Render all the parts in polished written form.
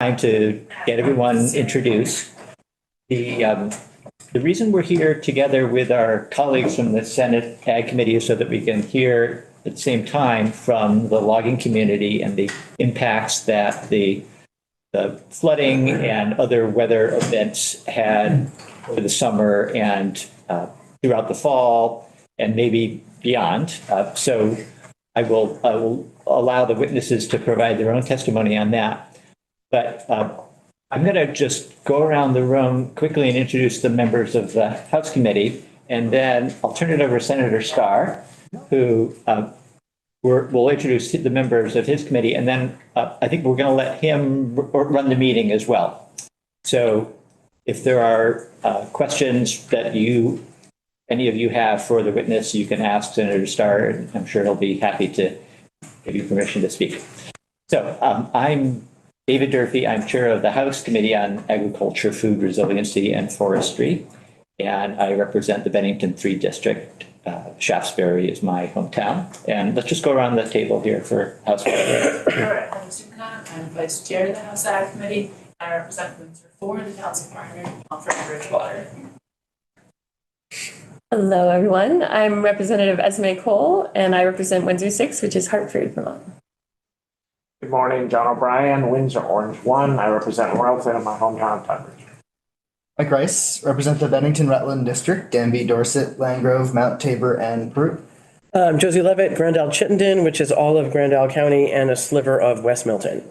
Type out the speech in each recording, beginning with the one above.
time to get everyone introduced. The reason we're here together with our colleagues from the Senate Ag Committee is so that we can hear at the same time from the logging community and the impacts that the flooding and other weather events had over the summer and throughout the fall and maybe beyond. So I will allow the witnesses to provide their own testimony on that. But I'm going to just go around the room quickly and introduce the members of the House Committee, and then I'll turn it over to Senator Starr, who will introduce the members of his committee, and then I think we're going to let him run the meeting as well. So if there are questions that any of you have for the witness, you can ask Senator Starr, and I'm sure he'll be happy to give you permission to speak. So I'm David Durfee. I'm chair of the House Committee on Agriculture, Food Resiliency, and Forestry, and I represent the Bennington 3 District. Shaftesbury is my hometown. And let's just go around the table here for House Committee. All right, I'm Supercon. I'm vice chair of the House Ag Committee. I represent Windsor 4, the council partner, from Bridgewater. Hello, everyone. I'm Representative Esme Cole, and I represent Windsor 6, which is Hartford, Vermont. Good morning, John O'Brien, Windsor Orange 1. I represent Royalton in my hometown of Tunbridge. Mike Rice, represent the Bennington-Rutland District, Danby, Dorset, Landgrove, Mount Tabor, and Peru. I'm Josie Levitt, Grandal-Chittenden, which is all of Grandal County and a sliver of West Milton.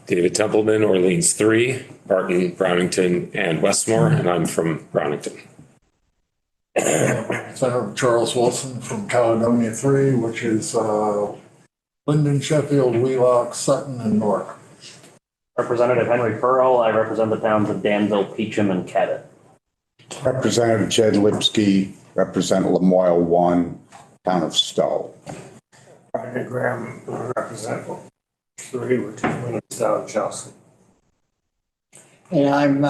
David Templeman, Orleans 3, Barton, Brownington, and Westmore, and I'm from Brownington. Senator Charles Wilson from Caledonia 3, which is Linden, Sheffield, Wheelock, Sutton, and Newark. Representative Henry Pearl. I represent the towns of Danville, Peacham, and Cabot. Representative Jed Lipsky, represent Lamoille 1, town of Stowe. Rodney Graham, represent 3, which is Williamstown, Chelsea. And I'm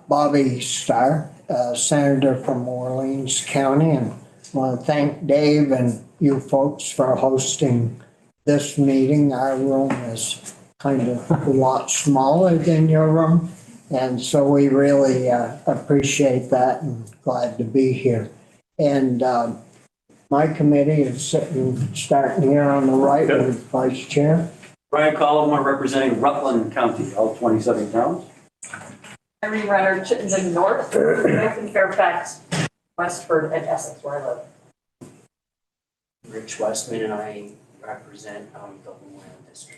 Bobby Starr, senator from Orleans County, and I want to thank Dave and you folks for hosting this meeting. Our room is kind of a lot smaller than your room, and so we really appreciate that and glad to be here. And my committee is starting here on the right with Vice Chair. Brian Collomore, representing Rutland County, all 27 towns. Irene Renner, Chittenden North, Milton, Fairfax, Westford, and Essex, where I live. Rich Westman, and I represent the Lemoyle District.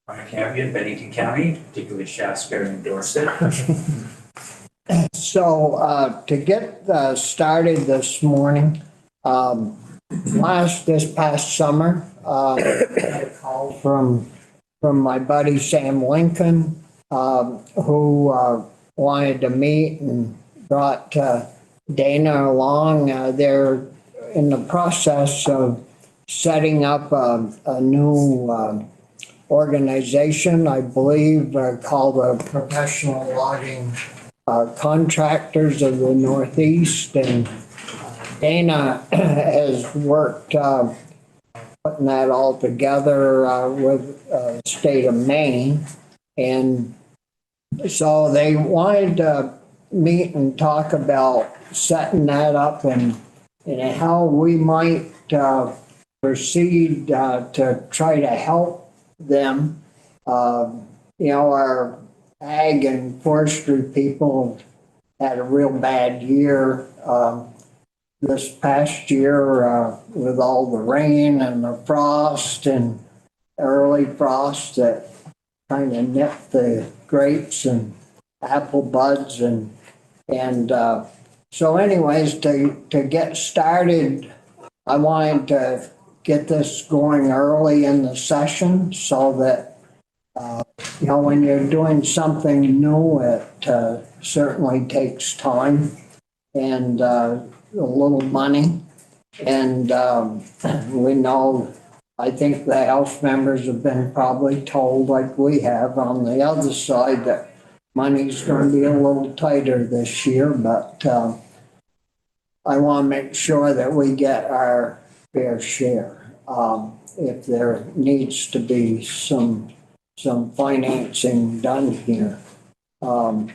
Brian Campion, Bennington County, particularly Shaftesbury and Dorset. So to get started this morning, this past summer, I had a call from my buddy Sam Lincoln, who wanted to meet and brought Dana along. They're in the process of setting up a new organization, I believe, called the Professional Logging Contractors of the Northeast. And Dana has worked putting that all together with the state of Maine. And so they wanted to meet and talk about setting that up and how we might proceed to try to help them. Our ag and forestry people have had a real bad year this past year with all the rain and the frost and early frost that kind of nipped the grapes and apple buds and so anyways, to get started, I wanted to get this going early in the session so that when you're doing something new, it certainly takes time and a little money. And we know, I think the House members have been probably told, like we have on the other side, that money's going to be a little tighter this year, but I want to make sure that we get our fair share. If there needs to be some some financing done here. One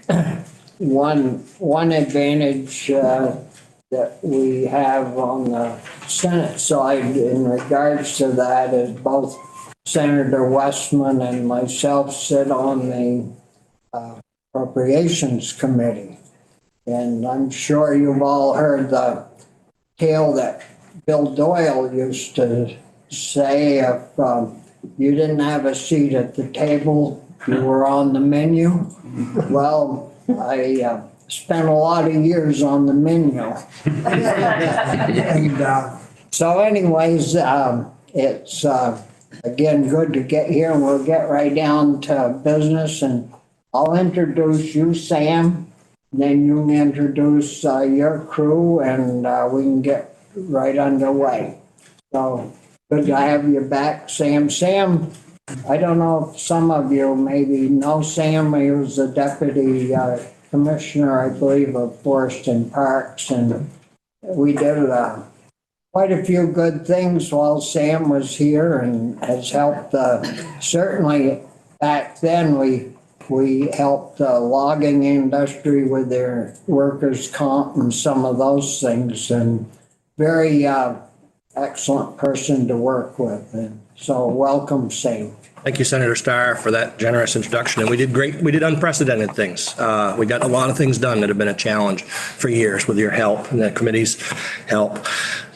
advantage that we have on the Senate side in regards to that is both Senator Westman and myself sit on the Appropriations Committee. And I'm sure you've all heard the tale that Bill Doyle used to say, if you didn't have a seat at the table, you were on the menu. Well, I spent a lot of years on the menu. And so anyways, it's again good to get here, and we'll get right down to business. And I'll introduce you, Sam. Then you can introduce your crew, and we can get right underway. So good to have you back, Sam. Sam, I don't know if some of you maybe know Sam. He was the deputy commissioner, I believe, of Forest and Parks, and we did quite a few good things while Sam was here, and has helped. Certainly, back then we helped the logging industry with their workers' comp and some of those things, and very excellent person to work with. And so welcome, Sam. Thank you, Senator Starr, for that generous introduction. And we did unprecedented things. We got a lot of things done that have been a challenge for years with your help and the committee's help.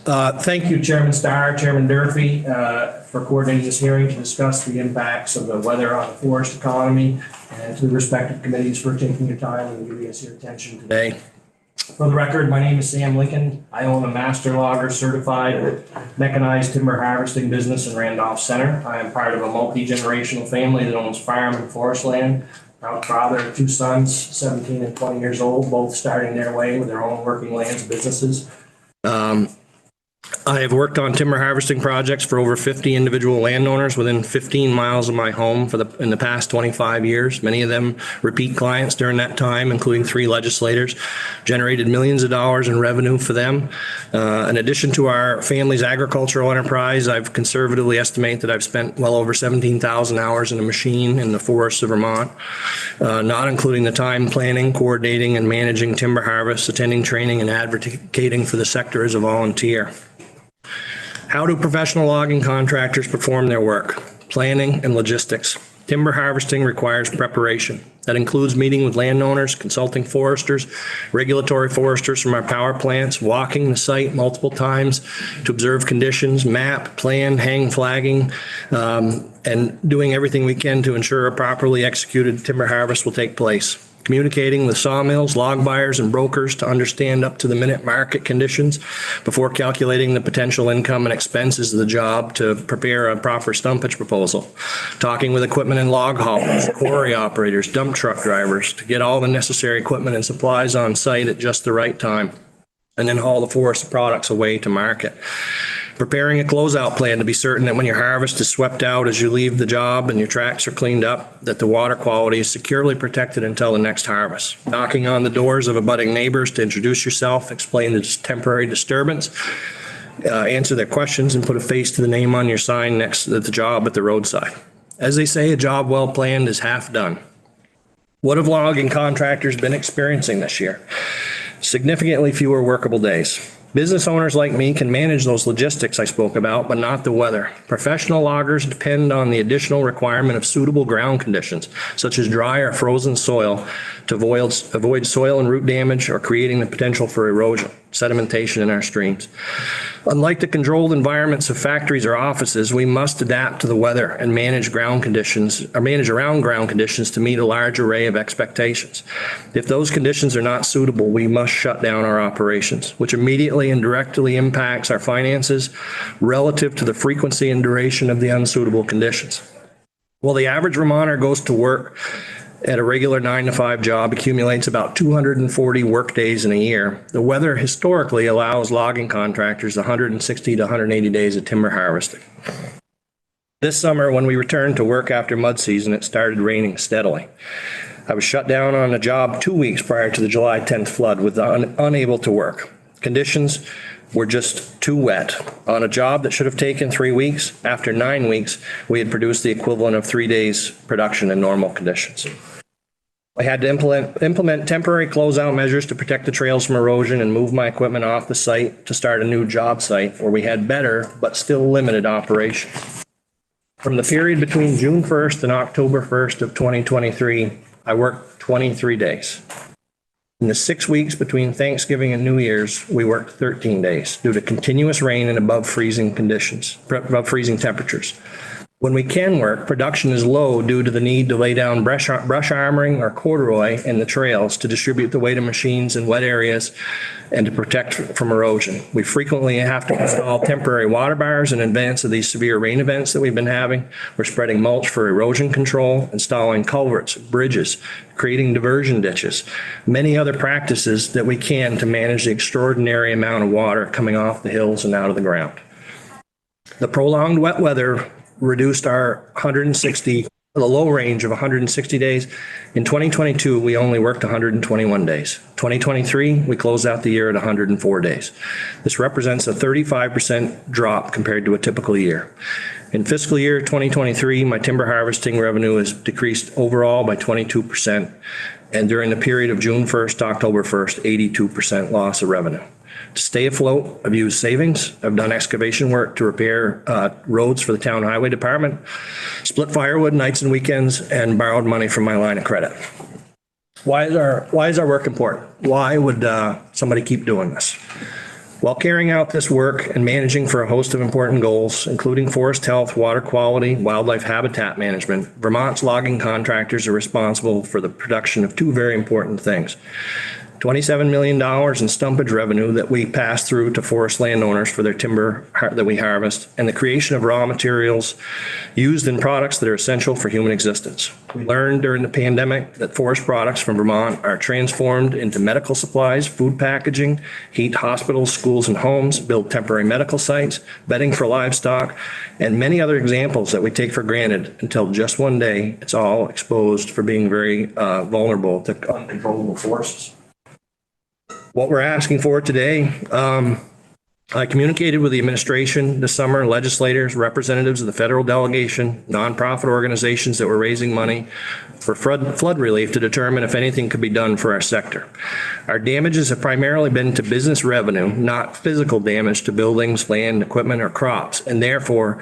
Thank you, Chairman Starr, Chairman Durfee, for coordinating this hearing to discuss the impacts of the weather on the forest economy, and to the respective committees for taking your time and giving us your attention today. For the record, my name is Sam Lincoln. I own a master logger certified mechanized timber harvesting business in Randolph Center. I am part of a multi-generational family that owns farm and forest land. Proud father of 2 sons, 17 and 20 years old, both starting their way with their own working lands businesses. I have worked on timber harvesting projects for over 50 individual landowners within 15 miles of my home in the past 25 years. Many of them repeat clients during that time, including 3 legislators, generated millions of dollars in revenue for them. In addition to our family's agricultural enterprise, I've conservatively estimated that I've spent well over 17,000 hours in a machine in the forests of Vermont, not including the time planning, coordinating, and managing timber harvests, attending training, and advocating for the sector as a volunteer. How do professional logging contractors perform their work? Planning and logistics. Timber harvesting requires preparation. That includes meeting with landowners, consulting foresters, regulatory foresters from our power plants, walking the site multiple times to observe conditions, map, plan, hang flagging, and doing everything we can to ensure a properly executed timber harvest will take place. Communicating with sawmills, log buyers, and brokers to understand up to the minute market conditions before calculating the potential income and expenses of the job to prepare a proper stumpage proposal. Talking with equipment and log haulers, quarry operators, dump truck drivers to get all the necessary equipment and supplies on site at just the right time, and then haul the forest products away to market. Preparing a closeout plan to be certain that when your harvest is swept out as you leave the job and your tracks are cleaned up, that the water quality is securely protected until the next harvest. Knocking on the doors of abutting neighbors to introduce yourself, explain the temporary disturbance, answer their questions, and put a face to the name on your sign next to the job at the roadside. As they say, a job well planned is half done. What have logging contractors been experiencing this year? Significantly fewer workable days. Business owners like me can manage those logistics I spoke about, but not the weather. Professional loggers depend on the additional requirement of suitable ground conditions, such as dry or frozen soil, to avoid soil and root damage or creating the potential for erosion, sedimentation in our streams. Unlike the controlled environments of factories or offices, we must adapt to the weather and manage around ground conditions to meet a large array of expectations. If those conditions are not suitable, we must shut down our operations, which immediately and directly impacts our finances relative to the frequency and duration of the unsuitable conditions. Well, the average Vermonter goes to work at a regular 9-to-5 job, accumulates about 240 work days in a year. The weather historically allows logging contractors 160 to 180 days of timber harvesting. This summer, when we returned to work after mud season, it started raining steadily. I was shut down on a job 2 weeks prior to the July 10th flood with unable to work. Conditions were just too wet. On a job that should have taken 3 weeks, after 9 weeks, we had produced the equivalent of 3 days production in normal conditions. I had to implement temporary closeout measures to protect the trails from erosion and move my equipment off the site to start a new job site where we had better but still limited operation. From the period between June 1st and October 1st of 2023, I worked 23 days. In the 6 weeks between Thanksgiving and New Year's, we worked 13 days due to continuous rain and above freezing temperatures. When we can work, production is low due to the need to lay down brush armoring or corduroy in the trails to distribute the weight of machines in wet areas and to protect from erosion. We frequently have to install temporary water bars in advance of these severe rain events that we've been having. We're spreading mulch for erosion control, installing culverts, bridges, creating diversion ditches, many other practices that we can to manage the extraordinary amount of water coming off the hills and out of the ground. The prolonged wet weather reduced our the low range of 160 days. In 2022, we only worked 121 days. 2023, we closed out the year at 104 days. This represents a 35% drop compared to a typical year. In fiscal year 2023, my timber harvesting revenue has decreased overall by 22%. And during the period of June 1st to October 1st, 82% loss of revenue. To stay afloat, I've used savings. I've done excavation work to repair roads for the town highway department, split firewood nights and weekends, and borrowed money from my line of credit. Why is our work important? Why would somebody keep doing this? While carrying out this work and managing for a host of important goals, including forest health, water quality, wildlife habitat management, Vermont's logging contractors are responsible for the production of two very important things. $27 million in stumpage revenue that we pass through to forest landowners for their timber that we harvest, and the creation of raw materials used in products that are essential for human existence. We learned during the pandemic that forest products from Vermont are transformed into medical supplies, food packaging, heat hospitals, schools, and homes, build temporary medical sites, bedding for livestock, and many other examples that we take for granted until just one day it's all exposed for being very vulnerable to uncontrollable forces. What we're asking for today, I communicated with the administration this summer, legislators, representatives of the federal delegation, nonprofit organizations that were raising money for flood relief to determine if anything could be done for our sector. Our damages have primarily been to business revenue, not physical damage to buildings, land, equipment, or crops, and therefore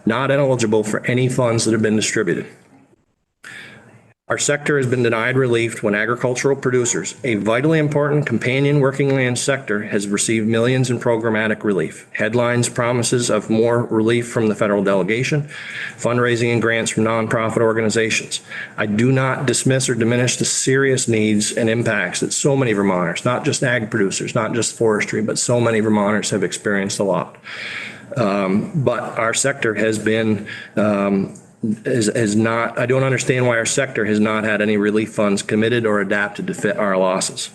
not eligible for any funds that have been distributed. Our sector has been denied relief when agricultural producers, a vitally important companion working land sector, has received millions in programmatic relief. Headlines, promises of more relief from the federal delegation, fundraising and grants from nonprofit organizations. I do not dismiss or diminish the serious needs and impacts that so many Vermonters, not just ag producers, not just forestry, but so many Vermonters have experienced a lot. But our sector has been is not, I don't understand why our sector has not had any relief funds committed or adapted to fit our losses.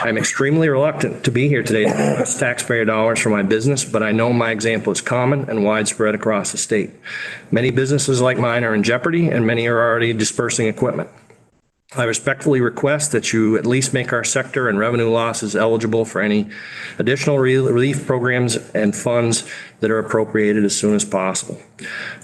I'm extremely reluctant to be here today to invest taxpayer dollars for my business, but I know my example is common and widespread across the state. Many businesses like mine are in jeopardy and many are already dispersing equipment. I respectfully request that you at least make our sector and revenue losses eligible for any additional relief programs and funds that are appropriated as soon as possible.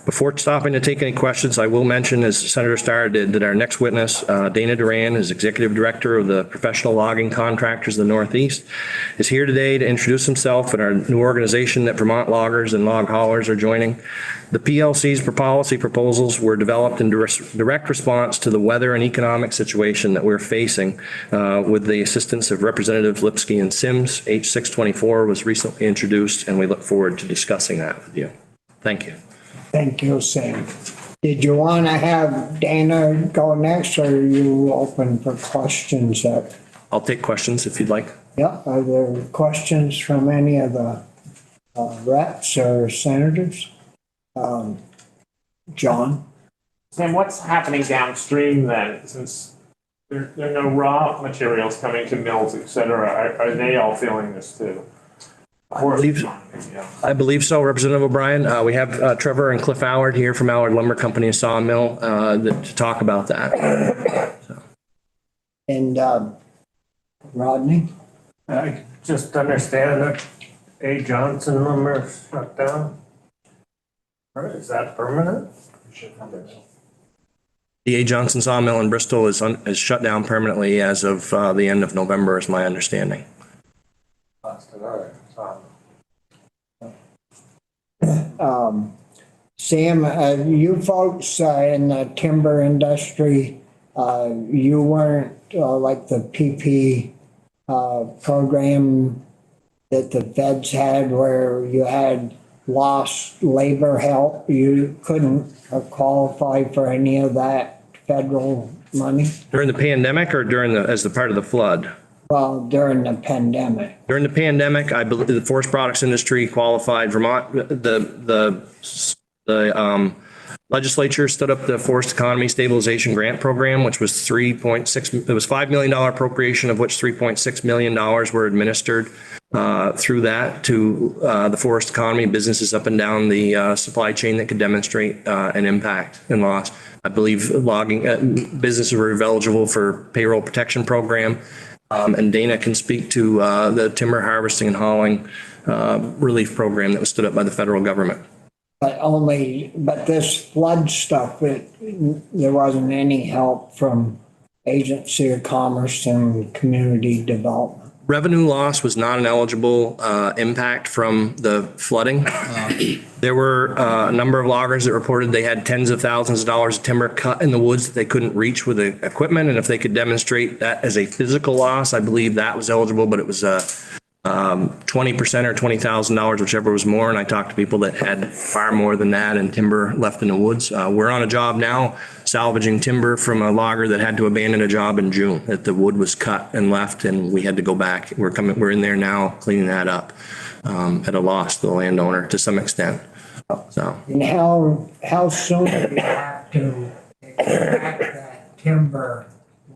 Before stopping to take any questions, I will mention, as Senator Starr did, that our next witness, Dana Duran, is Executive Director of the Professional Logging Contractors of the Northeast, is here today to introduce himself and our new organization that Vermont loggers and log haulers are joining. The PLC's policy proposals were developed in direct response to the weather and economic situation that we're facing with the assistance of Representatives Lipsky and Sims. H624 was recently introduced, and we look forward to discussing that with you. Thank you. Thank you, Sam. Did you want to have Dana go next, or are you open for questions? I'll take questions if you'd like. Yeah, are there questions from any of the reps or senators? John? Sam, what's happening downstream then, since there are no raw materials coming to mills, et cetera? Are they all feeling this too? I believe so, Representative O'Brien. We have Trevor and Cliff Allard here from Allard Lumber Company and Sawmill to talk about that. So. And Rodney? I just understand that A. Johnson lumber shut down? Or is that permanent? The A. Johnson sawmill in Bristol is shut down permanently as of the end of November, is my understanding. Sam, you folks in the timber industry, you weren't like the PP program that the feds had where you had lost labor help. You couldn't qualify for any of that federal money? During the pandemic or as the part of the flood? Well, during the pandemic. During the pandemic, I believe the forest products industry qualified. Vermont, the legislature stood up the Forest Economy Stabilization Grant Program, which was $3.6, it was $5 million appropriation, of which $3.6 million were administered through that to the forest economy, businesses up and down the supply chain that could demonstrate an impact and loss. I believe logging businesses were eligible for payroll protection program. And Dana can speak to the timber harvesting and hauling relief program that was stood up by the federal government. But this flood stuff, there wasn't any help from Agency of Commerce and Community Development. Revenue loss was not an eligible impact from the flooding. There were a number of loggers that reported they had tens of thousands of dollars of timber cut in the woods that they couldn't reach with the equipment. And if they could demonstrate that as a physical loss, I believe that was eligible, but it was 20% or $20,000, whichever was more. And I talked to people that had far more than that and timber left in the woods. We're on a job now salvaging timber from a logger that had to abandon a job in June, that the wood was cut and left and we had to go back. We're in there now cleaning that up at a loss to the landowner to some extent. So. And how soon do you have to extract that timber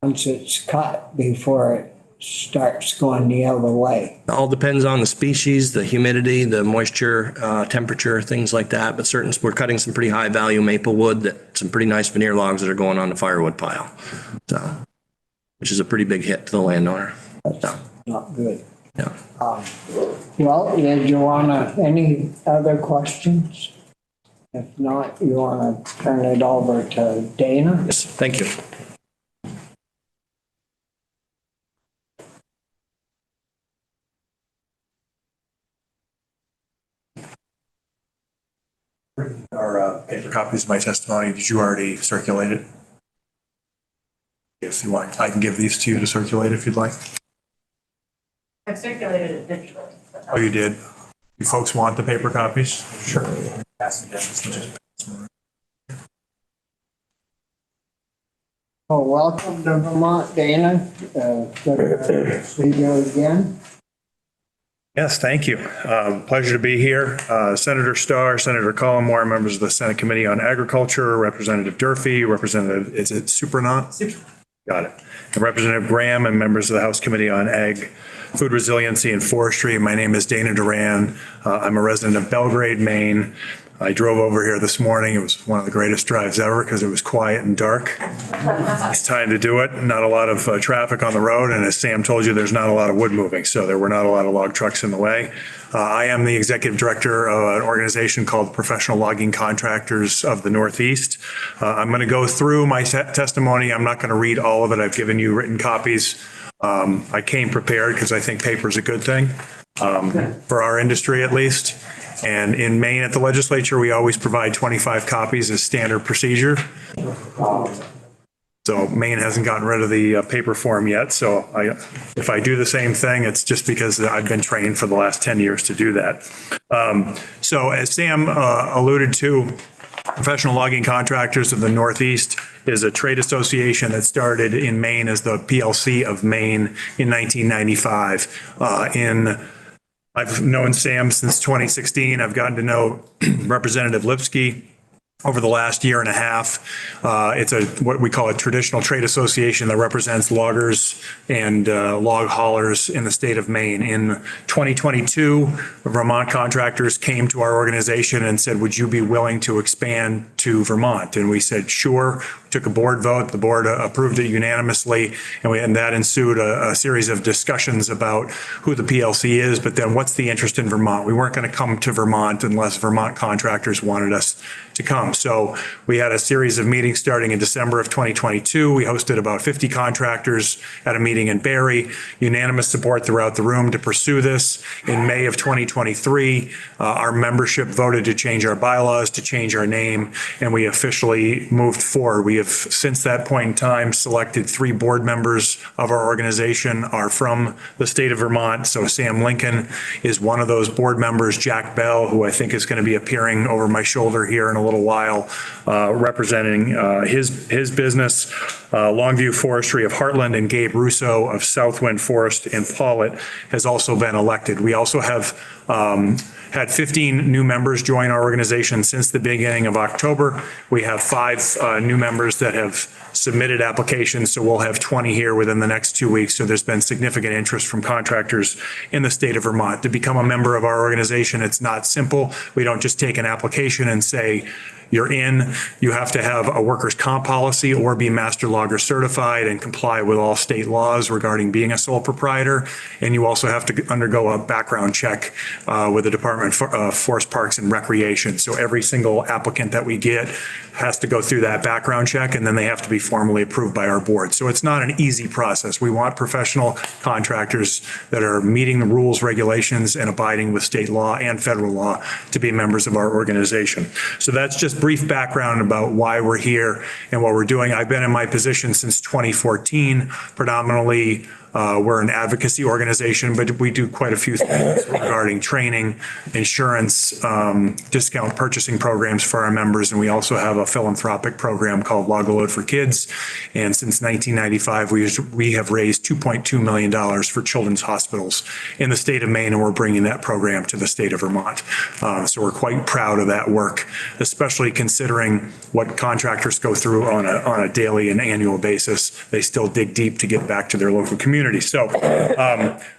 once it's cut before it starts going the other way? It all depends on the species, the humidity, the moisture, temperature, things like that. But we're cutting some pretty high value maple wood, some pretty nice veneer logs that are going on the firewood pile. So, which is a pretty big hit to the landowner. That's not good. Yeah. Well, did you any other questions? If not, you want to turn it over to Dana? Yes, thank you. Our paper copies of my testimony. Did you already circulate it? If you want, I can give these to you to circulate if you'd like. I circulated it digitally. Oh, you did? You folks want the paper copies? Sure. Oh, welcome to Vermont, Dana. Good to see you again. Yes, thank you. Pleasure to be here. Senator Starr, Senator Collmore, members of the Senate Committee on Agriculture, Representative Durfee, Representative, is it Supernaut? Got it. And Representative Graham and members of the House Committee on Ag, Food Resiliency and Forestry. My name is Dana Duran. I'm a resident of Belgrade, Maine. I drove over here this morning. It was one of the greatest drives ever because it was quiet and dark. It's time to do it. Not a lot of traffic on the road. And as Sam told you, there's not a lot of wood moving. So there were not a lot of log trucks in the way. I am the executive director of an organization called Professional Logging Contractors of the Northeast. I'm going to go through my testimony. I'm not going to read all of it. I've given you written copies. I came prepared because I think paper is a good thing for our industry at least. And in Maine at the legislature, we always provide 25 copies as standard procedure. So Maine hasn't gotten rid of the paper form yet. So if I do the same thing, it's just because I've been trained for the last 10 years to do that. So as Sam alluded to, Professional Logging Contractors of the Northeast is a trade association that started in Maine as the PLC of Maine in 1995. I've known Sam since 2016. I've gotten to know Representative Lipsky over the last year and a half. It's what we call a traditional trade association that represents loggers and log haulers in the state of Maine. In 2022, Vermont contractors came to our organization and said, would you be willing to expand to Vermont? And we said, sure. We took a board vote. The board approved it unanimously, and that ensued a series of discussions about who the PLC is, but then what's the interest in Vermont? We weren't going to come to Vermont unless Vermont contractors wanted us to come. So we had a series of meetings starting in December of 2022. We hosted about 50 contractors at a meeting in Barrie, unanimous support throughout the room to pursue this. In May of 2023, our membership voted to change our bylaws, to change our name, and we officially moved forward. We have, since that point in time, selected 3 board members of our organization are from the state of Vermont. So Sam Lincoln is one of those board members. Jack Bell, who I think is going to be appearing over my shoulder here in a little while, representing his business, Longview Forestry of Heartland, and Gabe Russo of Southwind Forest in Paulet has also been elected. We also have had 15 new members join our organization since the beginning of October. We have 5 new members that have submitted applications, so we'll have 20 here within the next 2 weeks. So there's been significant interest from contractors in the state of Vermont. To become a member of our organization, it's not simple. We don't just take an application and say, you're in. You have to have a workers' comp policy or be master logger certified and comply with all state laws regarding being a sole proprietor. And you also have to undergo a background check with the Department of Forest Parks and Recreation. So every single applicant that we get has to go through that background check, and then they have to be formally approved by our board. So it's not an easy process. We want professional contractors that are meeting the rules, regulations, and abiding with state law and federal law to be members of our organization. So that's just brief background about why we're here and what we're doing. I've been in my position since 2014, predominantly we're an advocacy organization, but we do quite a few things regarding training, insurance, discount purchasing programs for our members. And we also have a philanthropic program called Logaload for Kids. And since 1995, we have raised $2.2 million for children's hospitals in the state of Maine, and we're bringing that program to the state of Vermont. So we're quite proud of that work, especially considering what contractors go through on a daily and annual basis. They still dig deep to get back to their local community. So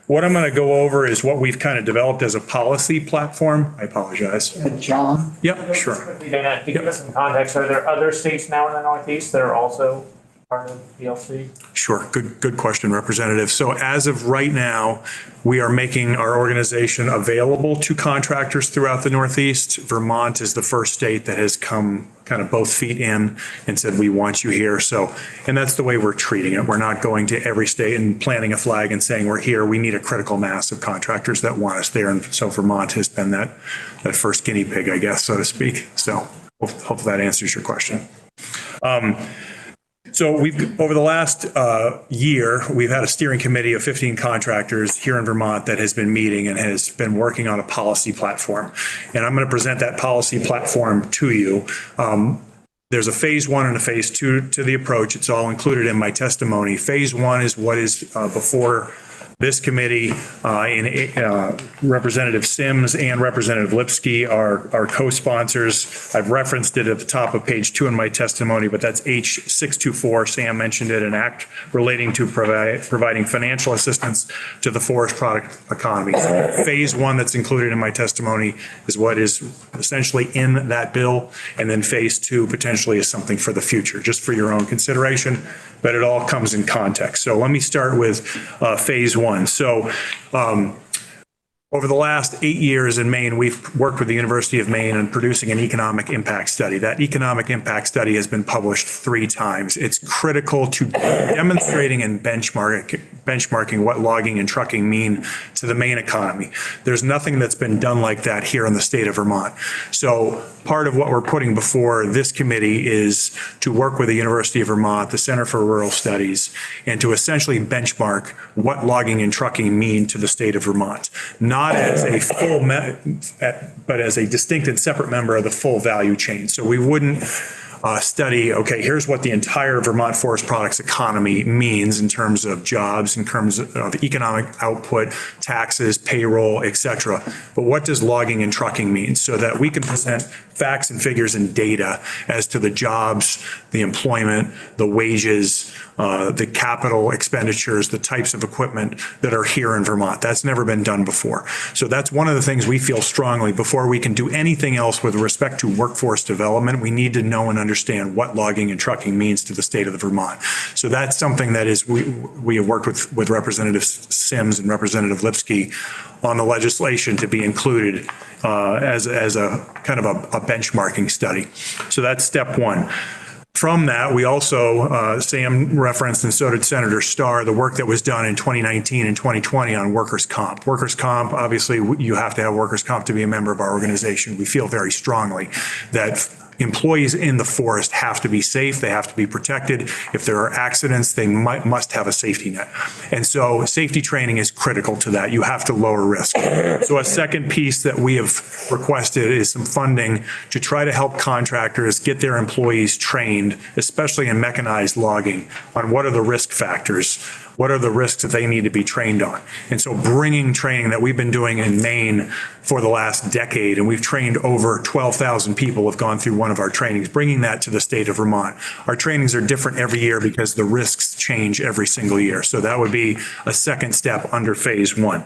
what I'm going to go over is what we've kind of developed as a policy platform. I apologize. John? Yep, sure. Dana, to give us some context, are there other states now in the Northeast that are also part of PLC? Sure. Good question, Representative. So as of right now, we are making our organization available to contractors throughout the Northeast. Vermont is the first state that has come kind of both feet in and said, we want you here. So, and that's the way we're treating it. We're not going to every state and planting a flag and saying we're here. We need a critical mass of contractors that want us there. And so Vermont has been that first guinea pig, I guess, so to speak. So hopefully that answers your question. So we've, over the last year, we've had a steering committee of 15 contractors here in Vermont that has been meeting and has been working on a policy platform. And I'm going to present that policy platform to you. There's a phase 1 and a phase 2 to the approach. It's all included in my testimony. Phase 1 is what is before this committee, Representative Sims and Representative Lipsky are co-sponsors. I've referenced it at the top of page 2 in my testimony, but that's H624. Sam mentioned it, an act relating to providing financial assistance to the forest product economy. Phase 1 that's included in my testimony is what is essentially in that bill. And then phase 2 potentially is something for the future, just for your own consideration, but it all comes in context. So let me start with phase 1. So over the last 8 years in Maine, we've worked with the University of Maine on producing an economic impact study. That economic impact study has been published 3 times. It's critical to demonstrating and benchmarking what logging and trucking mean to the Maine economy. There's nothing that's been done like that here in the state of Vermont. So part of what we're putting before this committee is to work with the University of Vermont, the Center for Rural Studies, and to essentially benchmark what logging and trucking mean to the state of Vermont. Not as a full, but as a distinct and separate member of the full value chain. So we wouldn't study, okay, here's what the entire Vermont forest products economy means in terms of jobs, in terms of economic output, taxes, payroll, et cetera. But what does logging and trucking mean so that we can present facts and figures and data as to the jobs, the employment, the wages, the capital expenditures, the types of equipment that are here in Vermont. That's never been done before. So that's one of the things we feel strongly before we can do anything else with respect to workforce development. We need to know and understand what logging and trucking means to the state of Vermont. So that's something that is we have worked with Representative Sims and Representative Lipsky on the legislation to be included as a kind of a benchmarking study. So that's step one. From that, we also, Sam referenced, and so did Senator Starr, the work that was done in 2019 and 2020 on workers' comp. Workers' comp, obviously, you have to have workers' comp to be a member of our organization. We feel very strongly that employees in the forest have to be safe. They have to be protected. If there are accidents, they must have a safety net. And so safety training is critical to that. You have to lower risk. So a second piece that we have requested is some funding to try to help contractors get their employees trained, especially in mechanized logging, on what are the risk factors. What are the risks that they need to be trained on? And so bringing training that we've been doing in Maine for the last decade, and we've trained over 12,000 people have gone through one of our trainings, bringing that to the state of Vermont. Our trainings are different every year because the risks change every single year. So that would be a second step under phase one.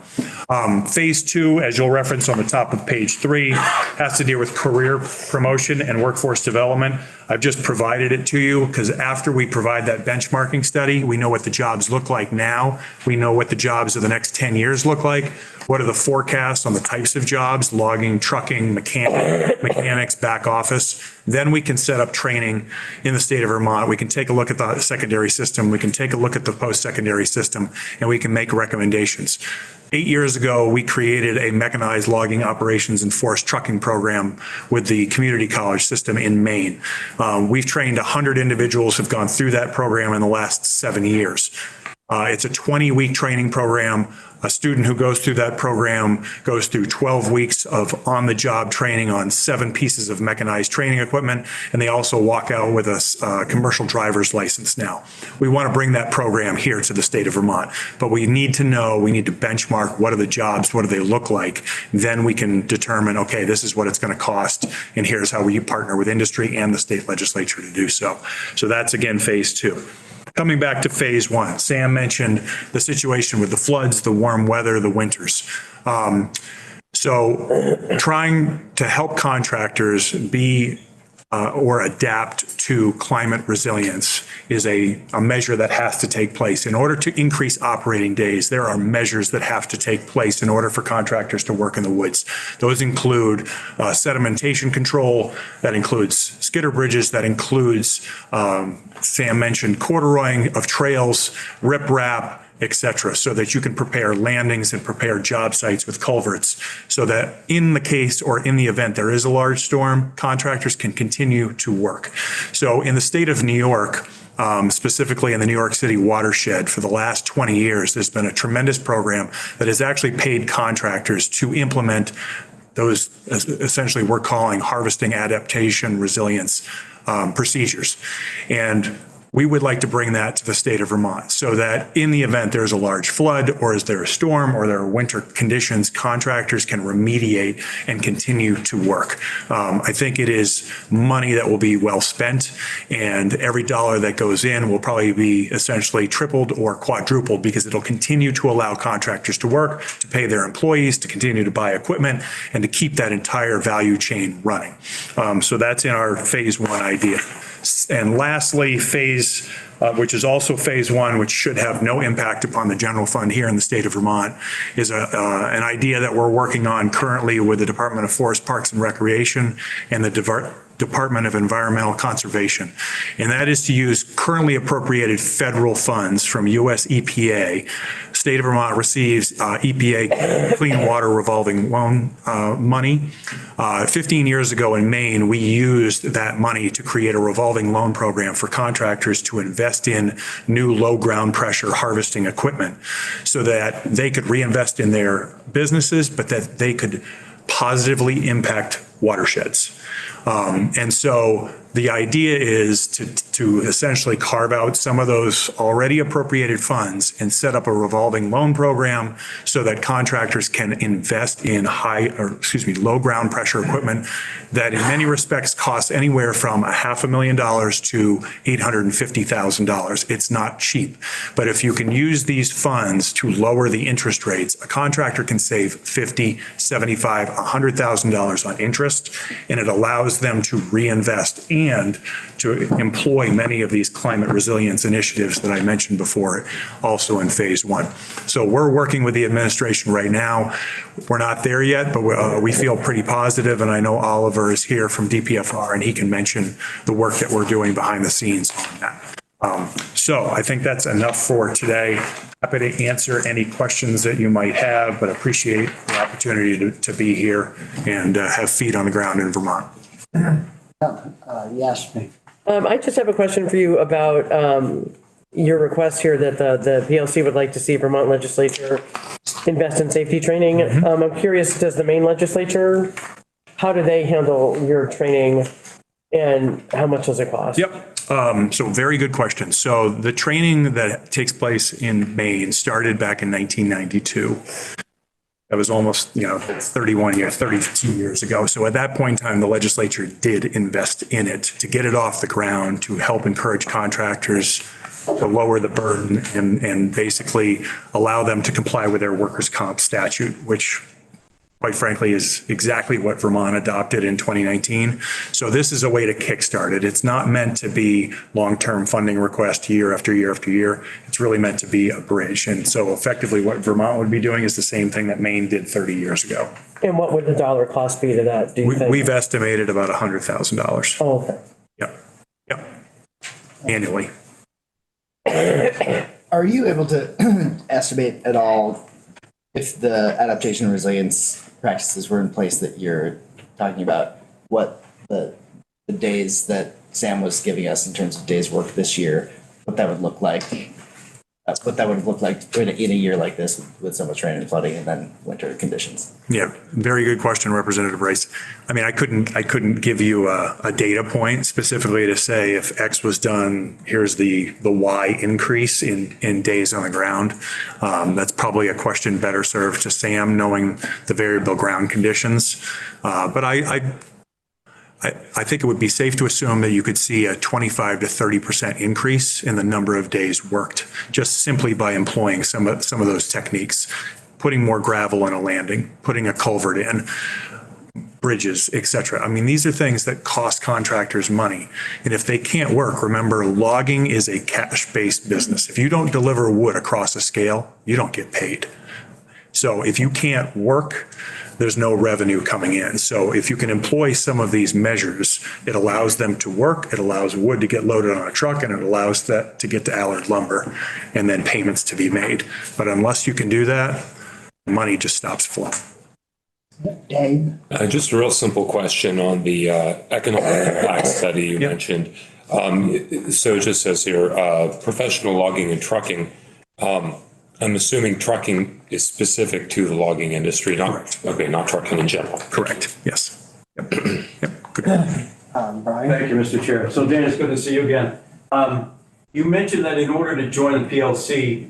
Phase two, as you'll reference on the top of page 3, has to deal with career promotion and workforce development. I've just provided it to you because after we provide that benchmarking study, we know what the jobs look like now. We know what the jobs of the next 10 years look like. What are the forecasts on the types of jobs, logging, trucking, mechanics, back office. Then we can set up training in the state of Vermont. We can take a look at the secondary system. We can take a look at the post-secondary system, and we can make recommendations. 8 years ago, we created a mechanized logging operations and forest trucking program with the community college system in Maine. We've trained 100 individuals who've gone through that program in the last 7 years. It's a 20-week training program. A student who goes through that program goes through 12 weeks of on-the-job training on 7 pieces of mechanized training equipment, and they also walk out with a commercial driver's license now. We want to bring that program here to the state of Vermont, but we need to know, we need to benchmark what are the jobs, what do they look like, then we can determine, okay, this is what it's going to cost, and here's how we partner with industry and the state legislature to do so. So that's, again, phase 2. Coming back to phase 1, Sam mentioned the situation with the floods, the warm weather, the winters. So trying to help contractors be or adapt to climate resilience is a measure that has to take place. In order to increase operating days, there are measures that have to take place in order for contractors to work in the woods. Those include sedimentation control, that includes skidder bridges, that includes, Sam mentioned, corduroying of trails, riprap, etc., so that you can prepare landings and prepare job sites with culverts so that in the case or in the event there is a large storm, contractors can continue to work. So in the state of New York, specifically in the New York City watershed, for the last 20 years, there's been a tremendous program that has actually paid contractors to implement those, essentially we're calling harvesting adaptation resilience procedures. And we would like to bring that to the state of Vermont so that in the event there's a large flood or is there a storm or there are winter conditions, contractors can remediate and continue to work. I think it is money that will be well spent, and every dollar that goes in will probably be essentially tripled or quadrupled because it'll continue to allow contractors to work, to pay their employees, to continue to buy equipment, and to keep that entire value chain running. So that's in our phase 1 idea. And lastly, which is also phase 1, which should have no impact upon the general fund here in the state of Vermont, is an idea that we're working on currently with the Department of Forest, Parks and Recreation and the Department of Environmental Conservation. And that is to use currently appropriated federal funds from US EPA. State of Vermont receives EPA Clean Water Revolving Loan money. 15 years ago in Maine, we used that money to create a revolving loan program for contractors to invest in new low ground pressure harvesting equipment so that they could reinvest in their businesses, but that they could positively impact watersheds. And so the idea is to essentially carve out some of those already appropriated funds and set up a revolving loan program so that contractors can invest in low ground pressure equipment that in many respects costs anywhere from $500,000 to $850,000. It's not cheap. But if you can use these funds to lower the interest rates, a contractor can save $50,000, $75,000, $100,000 on interest, and it allows them to reinvest and to employ many of these climate resilience initiatives that I mentioned before, also in phase one. So we're working with the administration right now. We're not there yet, but we feel pretty positive, and I know Oliver is here from DPFR, and he can mention the work that we're doing behind the scenes on that. So I think that's enough for today. Happy to answer any questions that you might have, but appreciate the opportunity to be here and have feet on the ground in Vermont. Yes, ma'am. I just have a question for you about your request here that the PLC would like to see Vermont legislature invest in safety training. I'm curious, does the Maine legislature, how do they handle your training and how much does it cost? Yep. So very good question. So the training that takes place in Maine started back in 1992. That was almost, 32 years ago. So at that point in time, the legislature did invest in it to get it off the ground, to help encourage contractors to lower the burden and basically allow them to comply with their workers' comp statute, which quite frankly is exactly what Vermont adopted in 2019. So this is a way to kickstart it. It's not meant to be long-term funding request year after year after year. It's really meant to be a bridge. And so effectively what Vermont would be doing is the same thing that Maine did 30 years ago. And what would the dollar cost be to that, do you think? We've estimated about $100,000. Oh, okay. Yep. Annually. Are you able to estimate at all if the adaptation and resilience practices were in place that you're talking about, what the days that Sam was giving us in terms of days worked this year, what that would look like? That's what that would look like in a year like this with so much rain and flooding and then winter conditions. Yeah, very good question, Representative Rice. I mean, I couldn't give you a data point specifically to say if X was done, here's the Y increase in days on the ground. That's probably a question better served to Sam, knowing the variable ground conditions. But I think it would be safe to assume that you could see a 25 to 30% increase in the number of days worked, just simply by employing some of those techniques, putting more gravel in a landing, putting a culvert in, bridges, et cetera. I mean, these are things that cost contractors money. And if they can't work, remember, logging is a cash-based business. If you don't deliver wood across a scale, you don't get paid. So if you can't work, there's no revenue coming in. So if you can employ some of these measures, it allows them to work, it allows wood to get loaded on a truck, and it allows that to get to Allard Lumber and then payments to be made. But unless you can do that, money just stops flowing. Dave? Just a real simple question on the economic impact study you mentioned. So it just says here, professional logging and trucking. I'm assuming trucking is specific to the logging industry, not trucking in general. Correct. Yes. Yep. Good. Brian? Thank you, Mr. Chair. So Dan, it's good to see you again. You mentioned that in order to join the PLC,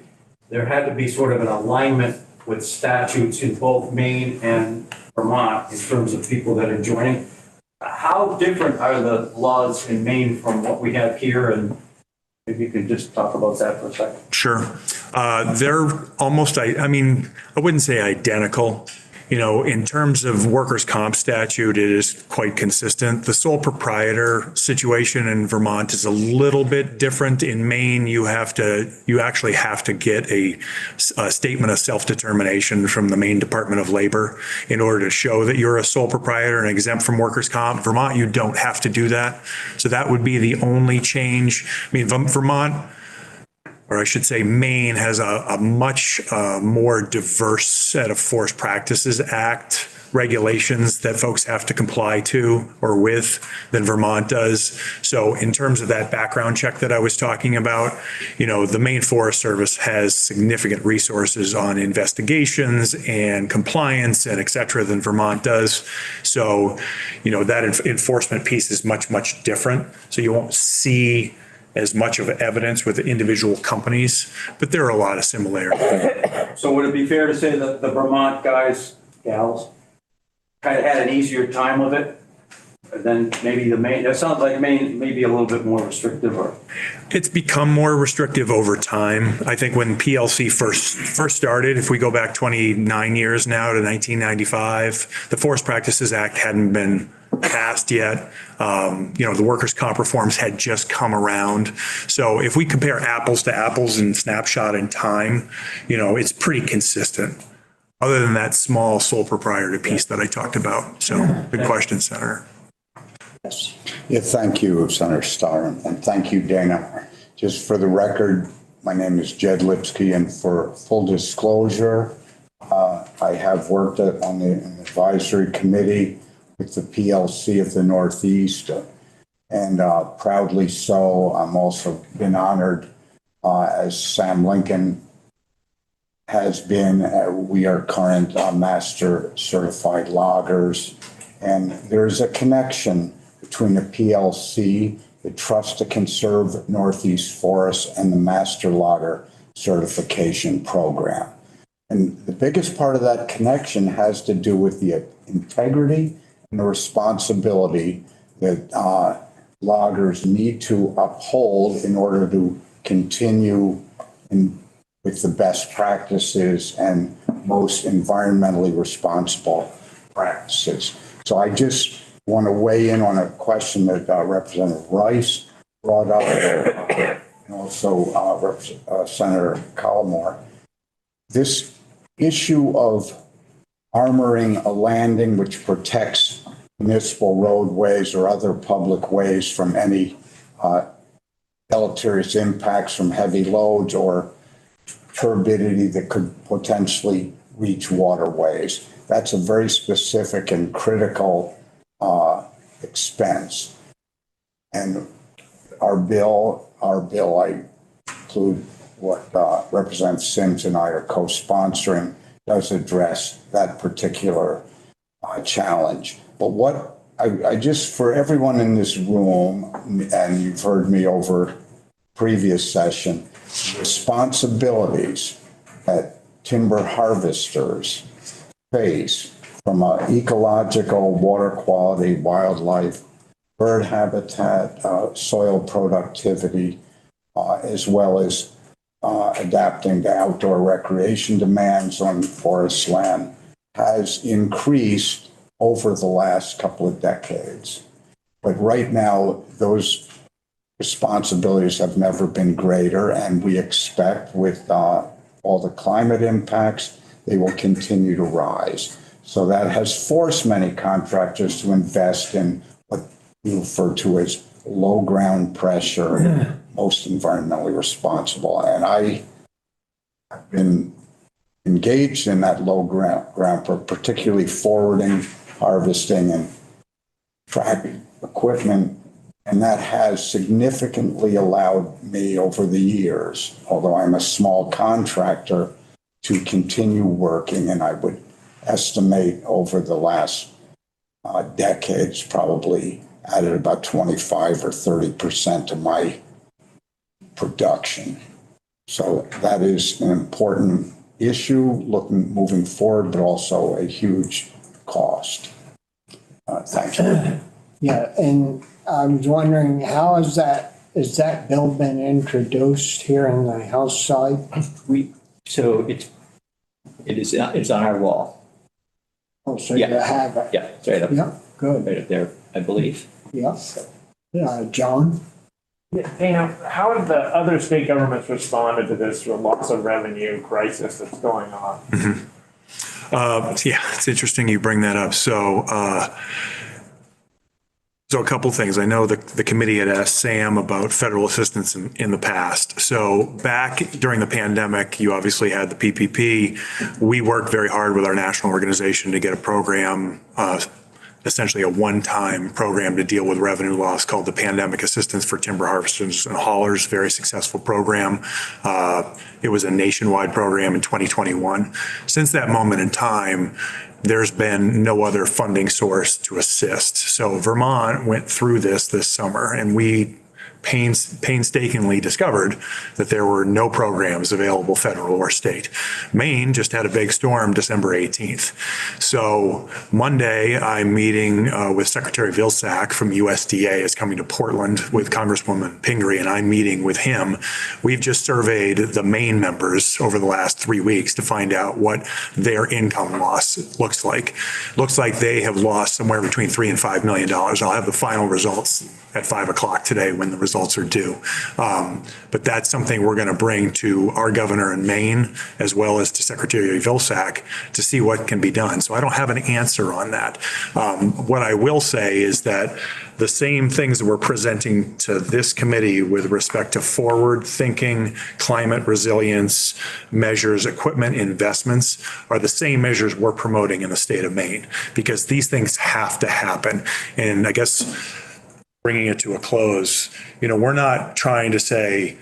there had to be sort of an alignment with statutes in both Maine and Vermont in terms of people that are joining. How different are the laws in Maine from what we have here? And if you could just talk about that for a second. Sure. They're almost, I wouldn't say identical. In terms of workers' comp statute, it is quite consistent. The sole proprietor situation in Vermont is a little bit different. In Maine, you actually have to get a statement of self-determination from the Maine Department of Labor in order to show that you're a sole proprietor and exempt from workers' comp. Vermont, you don't have to do that. So that would be the only change. Vermont, or I should say Maine, has a much more diverse set of Forest Practices Act regulations that folks have to comply to or with than Vermont does. So in terms of that background check that I was talking about, the Maine Forest Service has significant resources on investigations and compliance and et cetera than Vermont does. So, that enforcement piece is much, much different. So you won't see as much of evidence with individual companies, but there are a lot of similarities. So would it be fair to say that the Vermont guys, gals, kind of had an easier time with it than maybe the Maine? That sounds like Maine may be a little bit more restrictive, or? It's become more restrictive over time. I think when PLC first started, if we go back 29 years now to 1995, the Forest Practices Act hadn't been passed yet. The workers' comp reforms had just come around. So if we compare apples to apples and snapshot in time, it's pretty consistent, other than that small sole proprietor piece that I talked about. So good question, Senator. Yeah, thank you, Senator Starr, and thank you, Dana. Just for the record, my name is Jed Lipsky, and for full disclosure, I have worked on the advisory committee with the PLC of the Northeast, and proudly so. I'm also been honored as Sam Lincoln has been. We are current master certified loggers, and there's a connection between the PLC, the Trust to Conserve Northeast Forests, and the Master Logger Certification Program. And the biggest part of that connection has to do with the integrity and the responsibility that loggers need to uphold in order to continue with the best practices and most environmentally responsible practices. So I just want to weigh in on a question that Representative Rice brought up, and also Senator Collimore. This issue of armoring a landing which protects municipal roadways or other public ways from any deleterious impacts from heavy loads or turbidity that could potentially reach waterways. That's a very specific and critical expense. And our bill, I include what Representative Sims and I are co-sponsoring, does address that particular challenge. But what I just, for everyone in this room, and you've heard me over previous session, responsibilities that timber harvesters face from ecological, water quality, wildlife, bird habitat, soil productivity, as well as adapting to outdoor recreation demands on forest land, has increased over the last couple of decades. But right now, those responsibilities have never been greater, and we expect with all the climate impacts, they will continue to rise. So that has forced many contractors to invest in what we refer to as low ground pressure, most environmentally responsible. And I have been engaged in that low ground, particularly forwarding, harvesting, and tracking equipment. And that has significantly allowed me over the years, although I'm a small contractor, to continue working. And I would estimate over the last decades, probably added about 25 or 30% to my production. So that is an important issue moving forward, but also a huge cost. Thank you. Yeah, and I was wondering, how is that bill been introduced here in the House side? It's on our wall. Oh, so you have it? Yeah, it's right up. Yeah, good. Right up there, I believe. Yeah. Yeah, John? Dana, how have the other state governments responded to this loss of revenue crisis that's going on? Yeah, it's interesting you bring that up. So So a couple things. I know the committee had asked Sam about federal assistance in the past. So back during the pandemic, you obviously had the PPP. We worked very hard with our national organization to get a program, essentially a one-time program to deal with revenue loss called the Pandemic Assistance for Timber Harvesters and Haulers. Very successful program. It was a nationwide program in 2021. Since that moment in time, there's been no other funding source to assist. So Vermont went through this summer, and we painstakingly discovered that there were no programs available, federal or state. Maine just had a big storm December 18th. So Monday, I'm meeting with Secretary Vilsack from USDA is coming to Portland with Congresswoman Pingree, and I'm meeting with him. We've just surveyed the Maine members over the last 3 weeks to find out what their income loss looks like. Looks like they have lost somewhere between $3 and $5 million. I'll have the final results at 5 o'clock today when the results are due. But that's something we're going to bring to our governor in Maine, as well as to Secretary Vilsack, to see what can be done. So I don't have an answer on that. What I will say is that the same things that we're presenting to this committee with respect to forward-thinking climate resilience measures, equipment investments, are the same measures we're promoting in the state of Maine, because these things have to happen. And I guess bringing it to a close, we're not trying to say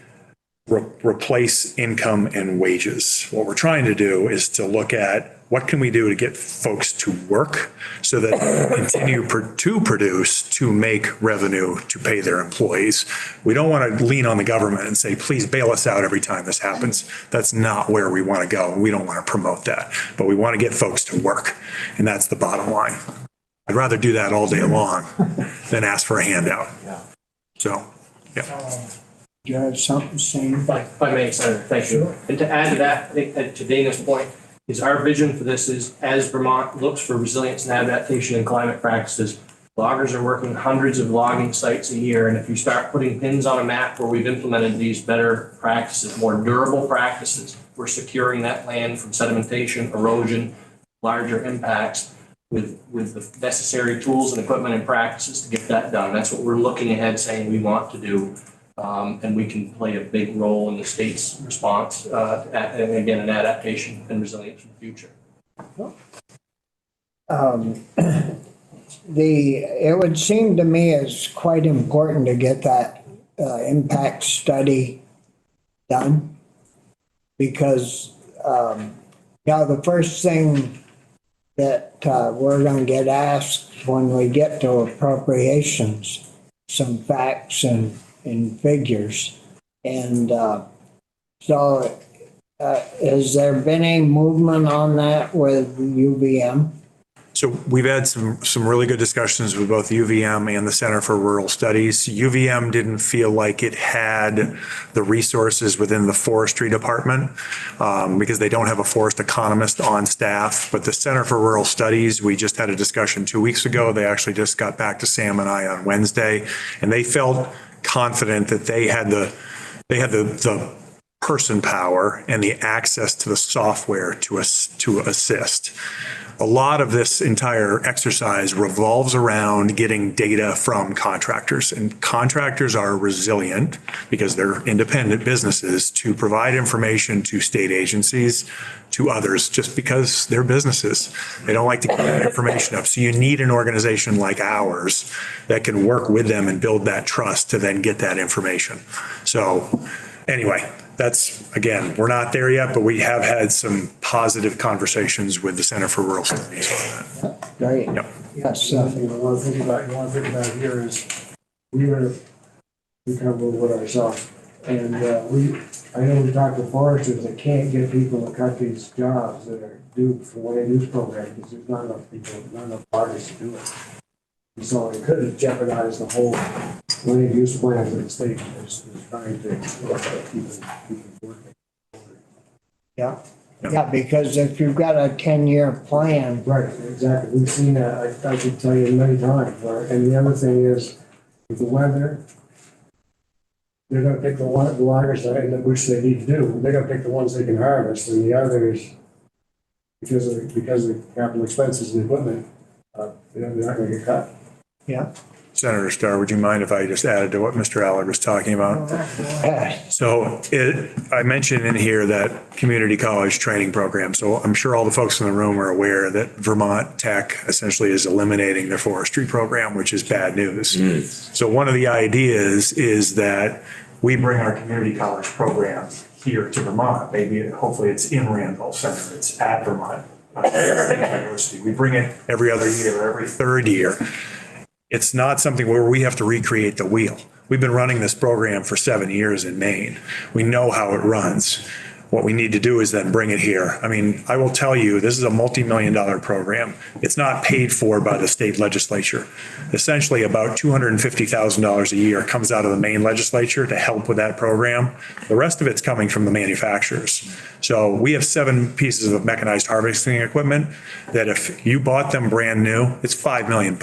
replace income and wages. What we're trying to do is to look at what can we do to get folks to work so that they continue to produce, to make revenue, to pay their employees. We don't want to lean on the government and say, please bail us out every time this happens. That's not where we want to go. We don't want to promote that, but we want to get folks to work. And that's the bottom line. I'd rather do that all day long than ask for a handout. So, yeah. You have something, Sam? If I may, Senator, thank you. And to add to that, I think to Dana's point, is our vision for this is as Vermont looks for resilience and adaptation in climate practices, loggers are working hundreds of logging sites a year. And if you start putting pins on a map where we've implemented these better practices, more durable practices, we're securing that land from sedimentation, erosion, larger impacts, with the necessary tools and equipment and practices to get that done. That's what we're looking ahead saying we want to do. And we can play a big role in the state's response, and again, an adaptation and resilience in the future. It would seem to me it's quite important to get that impact study done, because the first thing that we're going to get asked when we get to appropriations, some facts and figures. And so has there been any movement on that with UVM? So we've had some really good discussions with both UVM and the Center for Rural Studies. UVM didn't feel like it had the resources within the forestry department because they don't have a forest economist on staff. But the Center for Rural Studies, we just had a discussion 2 weeks ago. They actually just got back to Sam and I on Wednesday, and they felt confident that they had the person power and the access to the software to assist. A lot of this entire exercise revolves around getting data from contractors, and contractors are resilient because they're independent businesses to provide information to state agencies, to others, just because they're businesses. They don't like to give that information up. So you need an organization like ours that can work with them and build that trust to then get that information. So anyway, that's, again, we're not there yet, but we have had some positive conversations with the Center for Rural Studies on that. Great. Yep. Yes. You want to think about here is we come with ourselves. And I know we talked to foresters that can't get people to cut these jobs that are due for land use program because there's not enough people, not enough parties to do it. And so it could jeopardize the whole land use plan that the state is trying to keep it working. Yeah. Yeah, because if you've got a 10-year plan. Right, exactly. We've seen that, I could tell you many times. And the other thing is, with the weather, they're going to pick the loggers which they need to do. They're going to pick the ones they can harvest, and the others, because of capital expenses and equipment, they're not going to get cut. Yeah. Senator Starr, would you mind if I just added to what Mr. Allard was talking about? So I mentioned in here that community college training program. So I'm sure all the folks in the room are aware that Vermont Tech essentially is eliminating their forestry program, which is bad news. So one of the ideas is that we bring our community college program here to Vermont. Maybe, hopefully it's in Randolph Center, it's at Vermont University. We bring it every other year, every third year. It's not something where we have to recreate the wheel. We've been running this program for 7 years in Maine. We know how it runs. What we need to do is then bring it here. I mean, I will tell you, this is a multi-million-dollar program. It's not paid for by the state legislature. Essentially, about $250,000 a year comes out of the Maine legislature to help with that program. The rest of it's coming from the manufacturers. So we have 7 pieces of mechanized harvesting equipment that if you bought them brand new, it's $5 million.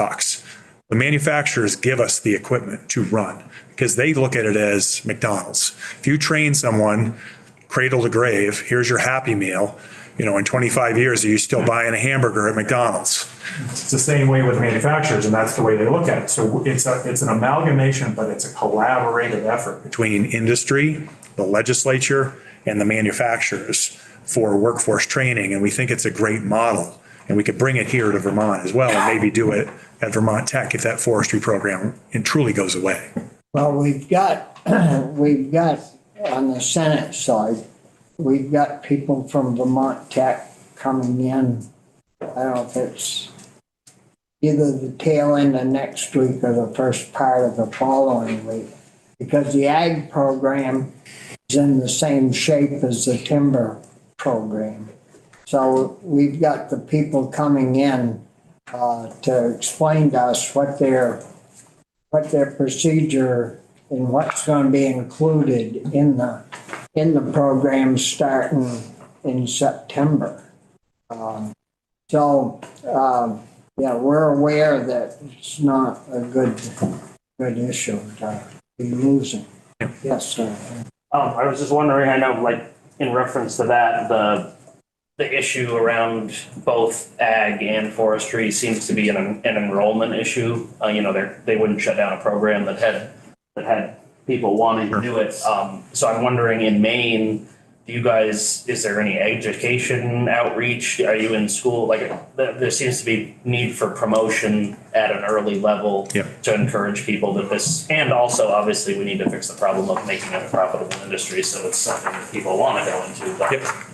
The manufacturers give us the equipment to run because they look at it as McDonald's. If you train someone cradle to grave, here's your Happy Meal, in 25 years, are you still buying a hamburger at McDonald's? It's the same way with manufacturers, and that's the way they look at it. So it's an amalgamation, but it's a collaborative effort between industry, the legislature, and the manufacturers for workforce training. And we think it's a great model. And we could bring it here to Vermont as well and maybe do it at Vermont Tech if that forestry program truly goes away. Well, we've got on the Senate side, we've got people from Vermont Tech coming in. I don't know if it's either the tail end of next week or the first part of the following week, because the ag program is in the same shape as the timber program. So we've got the people coming in to explain to us what their procedure and what's going to be included in the program starting in September. We're aware that it's not a good issue to be losing. Yes, sir. I was just wondering, I know, like, in reference to that, the issue around both ag and forestry seems to be an enrollment issue. They wouldn't shut down a program that had people wanting to do it. So I'm wondering, in Maine, is there any education outreach? Are you in school? Like, there seems to be need for promotion at an early level to encourage people that this, and also obviously we need to fix the problem of making it a profitable industry. So it's something that people want to go into. But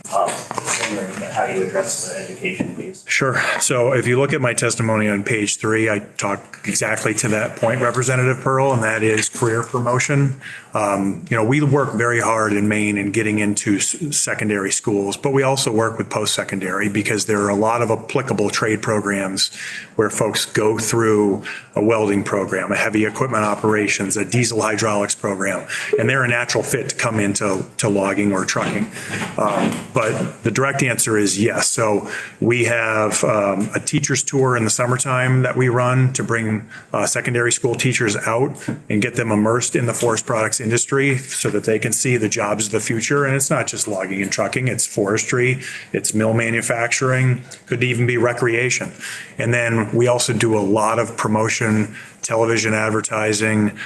just wondering how you address the education piece. Sure. So if you look at my testimony on page 3, I talk exactly to that point, Representative Pearl, and that is career promotion. We work very hard in Maine in getting into secondary schools, but we also work with post-secondary because there are a lot of applicable trade programs where folks go through a welding program, a heavy equipment operations, a diesel hydraulics program, and they're a natural fit to come into logging or trucking. But the direct answer is yes. So we have a teacher's tour in the summertime that we run to bring secondary school teachers out and get them immersed in the forest products industry so that they can see the jobs of the future. And it's not just logging and trucking, it's forestry, it's mill manufacturing, could even be recreation. And then we also do a lot of promotion, television advertising,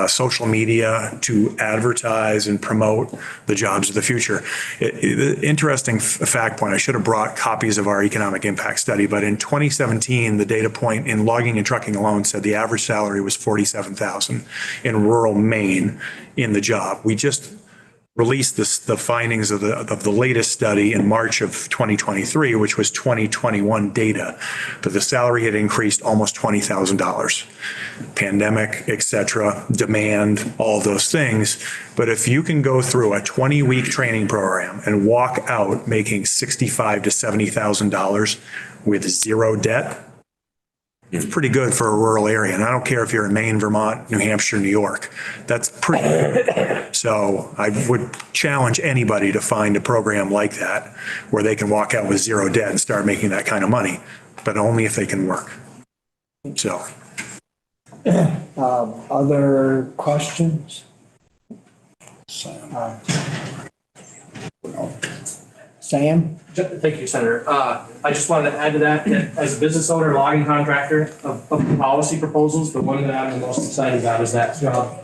social media to advertise and promote the jobs of the future. Interesting fact point, I should have brought copies of our economic impact study, but in 2017, the data point in logging and trucking alone said the average salary was $47,000 in rural Maine in the job. We just released the findings of the latest study in March of 2023, which was 2021 data, but the salary had increased almost $20,000. Pandemic, et cetera, demand, all those things. But if you can go through a 20-week training program and walk out making $65,000 to $70,000 with zero debt, it's pretty good for a rural area. And I don't care if you're in Maine, Vermont, New Hampshire, New York. That's pretty good. So I would challenge anybody to find a program like that where they can walk out with zero debt and start making that kind of money, but only if they can work. So. Other questions? Sam? Thank you, Senator. I just wanted to add to that, as a business owner, logging contractor of policy proposals, the one that I'm the most excited about is that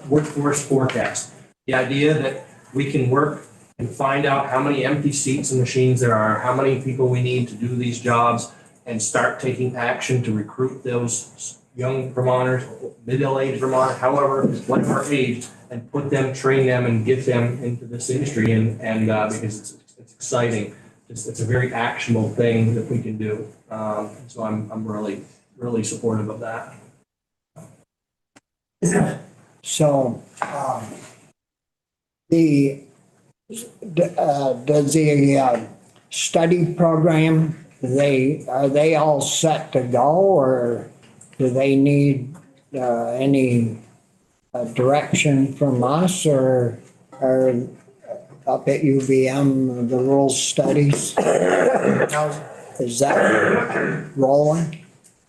workforce forecast. The idea that we can work and find out how many empty seats and machines there are, how many people we need to do these jobs, and start taking action to recruit those young Vermonters, middle-aged Vermonters, however, whatever age, and put them, train them, and get them into this industry. And because it's exciting. It's a very actionable thing that we can do. So I'm really supportive of that. So, does the study program, are they all set to go, or do they need any direction from us, or up at UVM, the rural studies? Is that rolling?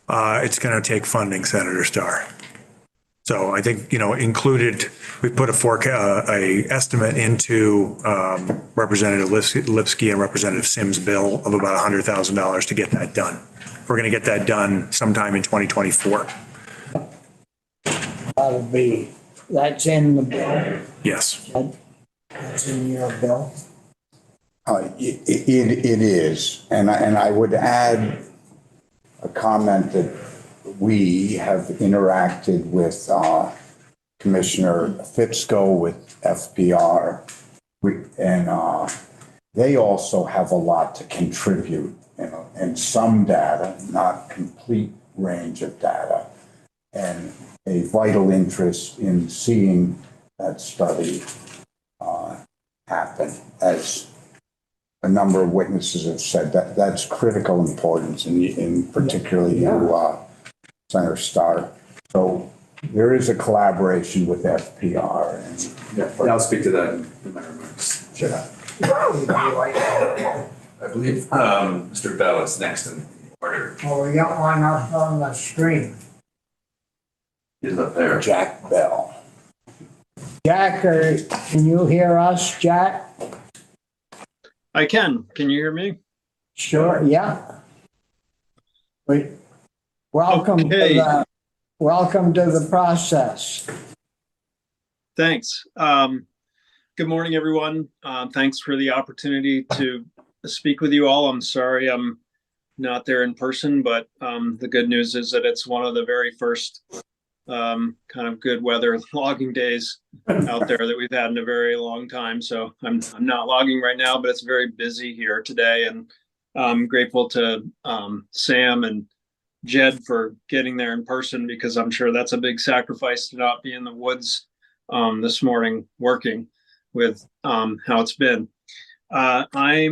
It's going to take funding, Senator Starr. So I think, included, we put a estimate into Representative Lipsky and Representative Sims' bill of about $100,000 to get that done. We're going to get that done sometime in 2024. That's in the bill? Yes. That's in your bill? It is. And I would add a comment that we have interacted with Commissioner Fitzko with FPR. And they also have a lot to contribute, and some data, not complete range of data, and a vital interest in seeing that study happen. As a number of witnesses have said, that's critical importance, in particularly you, Senator Starr. So there is a collaboration with FPR. And I'll speak to that in my remarks. Sure. I believe Mr. Bell is next in order. Oh, we got one up on the screen. He's up there. Jack Bell. Jack, can you hear us, Jack? I can. Can you hear me? Sure, yeah. Welcome to the process. Thanks. Good morning, everyone. Thanks for the opportunity to speak with you all. I'm sorry I'm not there in person, but the good news is that it's one of the very first kind of good weather logging days out there that we've had in a very long time. So I'm not logging right now, but it's very busy here today, and I'm grateful to Sam and Jed for getting there in person, because I'm sure that's a big sacrifice to not be in the woods this morning working with how it's been. As I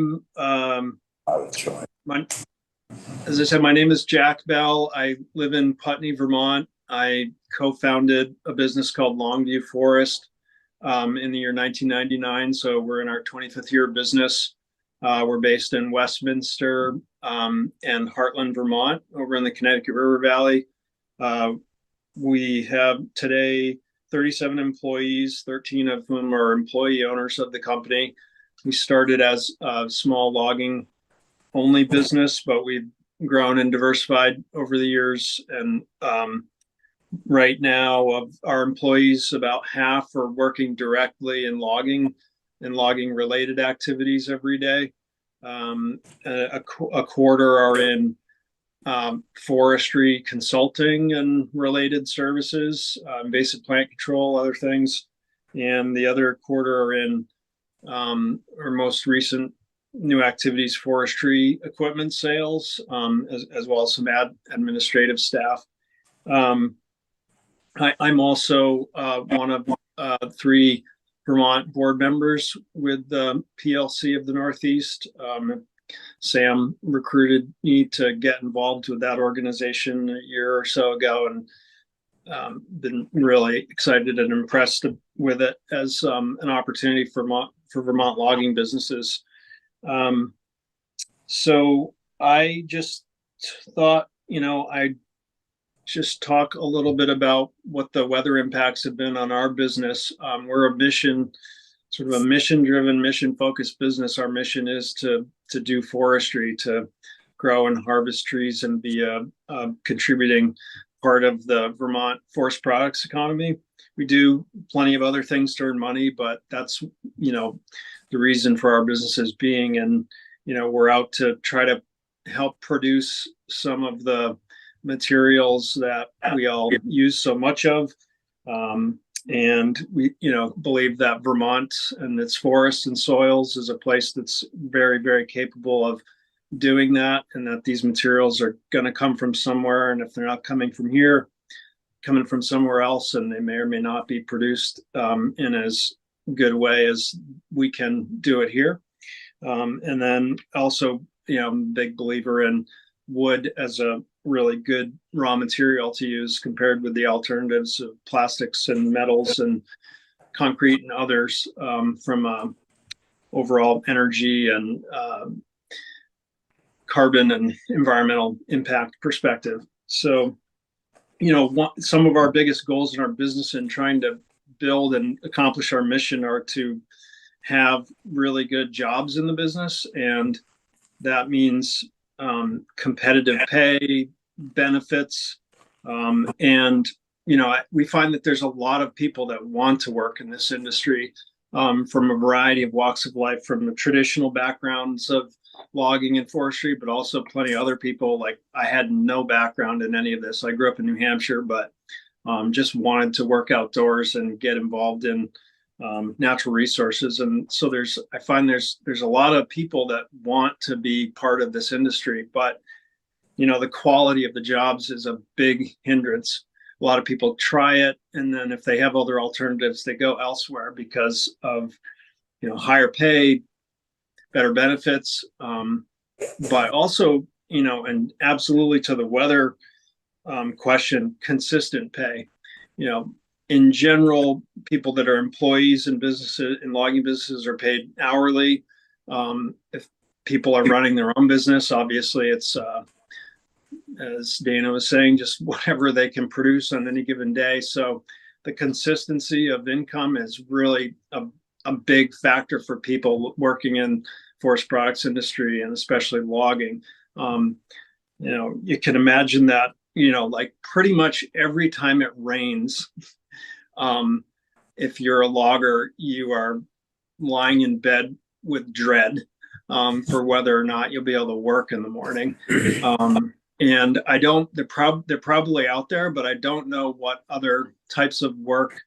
said, my name is Jack Bell. I live in Putney, Vermont. I co-founded a business called Longview Forest in the year 1999. So we're in our 25th year of business. We're based in Westminster and Heartland, Vermont, over in the Connecticut River Valley. We have today 37 employees, 13 of whom are employee owners of the company. We started as a small logging only business, but we've grown and diversified over the years. And right now, of our employees, about half are working directly in logging and logging related activities every day. A quarter are in forestry consulting and related services, invasive plant control, other things. And the other quarter are in our most recent new activities, forestry equipment sales, as well as some administrative staff. I'm also one of 3 Vermont board members with the PLC of the Northeast. Sam recruited me to get involved with that organization a year or so ago, and been really excited and impressed with it as an opportunity for Vermont logging businesses. So I just thought, I'd just talk a little bit about what the weather impacts have been on our business. We're a mission sort of a mission-driven, mission-focused business. Our mission is to do forestry, to grow and harvest trees and be a contributing part of the Vermont forest products economy. We do plenty of other things to earn money, but that's, the reason for our businesses being. And, we're out to try to help produce some of the materials that we all use so much of. And we, believe that Vermont and its forests and soils is a place that's very, very capable of doing that, and that these materials are going to come from somewhere. And if they're not coming from here, coming from somewhere else, and they may or may not be produced in as good way as we can do it here. And then also, big believer in wood as a really good raw material to use compared with the alternatives of plastics and metals and concrete and others, from overall energy and carbon and environmental impact perspective. So, some of our biggest goals in our business in trying to build and accomplish our mission are to have really good jobs in the business. And that means competitive pay, benefits. And, we find that there's a lot of people that want to work in this industry, from a variety of walks of life, from the traditional backgrounds of logging and forestry, but also plenty of other people. Like, I had no background in any of this. I grew up in New Hampshire, but just wanted to work outdoors and get involved in natural resources. And so I find there's a lot of people that want to be part of this industry, but the quality of the jobs is a big hindrance. A lot of people try it, and then if they have other alternatives, they go elsewhere because of higher pay, better benefits, but also and absolutely to the weather question, consistent pay. In general, people that are employees in businesses, in logging businesses, are paid hourly. If people are running their own business, obviously it's, as Dana was saying, just whatever they can produce on any given day. So the consistency of income is really a big factor for people working in forest products industry, and especially logging. You can imagine that, like pretty much every time it rains, if you're a logger, you are lying in bed with dread for whether or not you'll be able to work in the morning. And they're probably out there, but I don't know what other types of work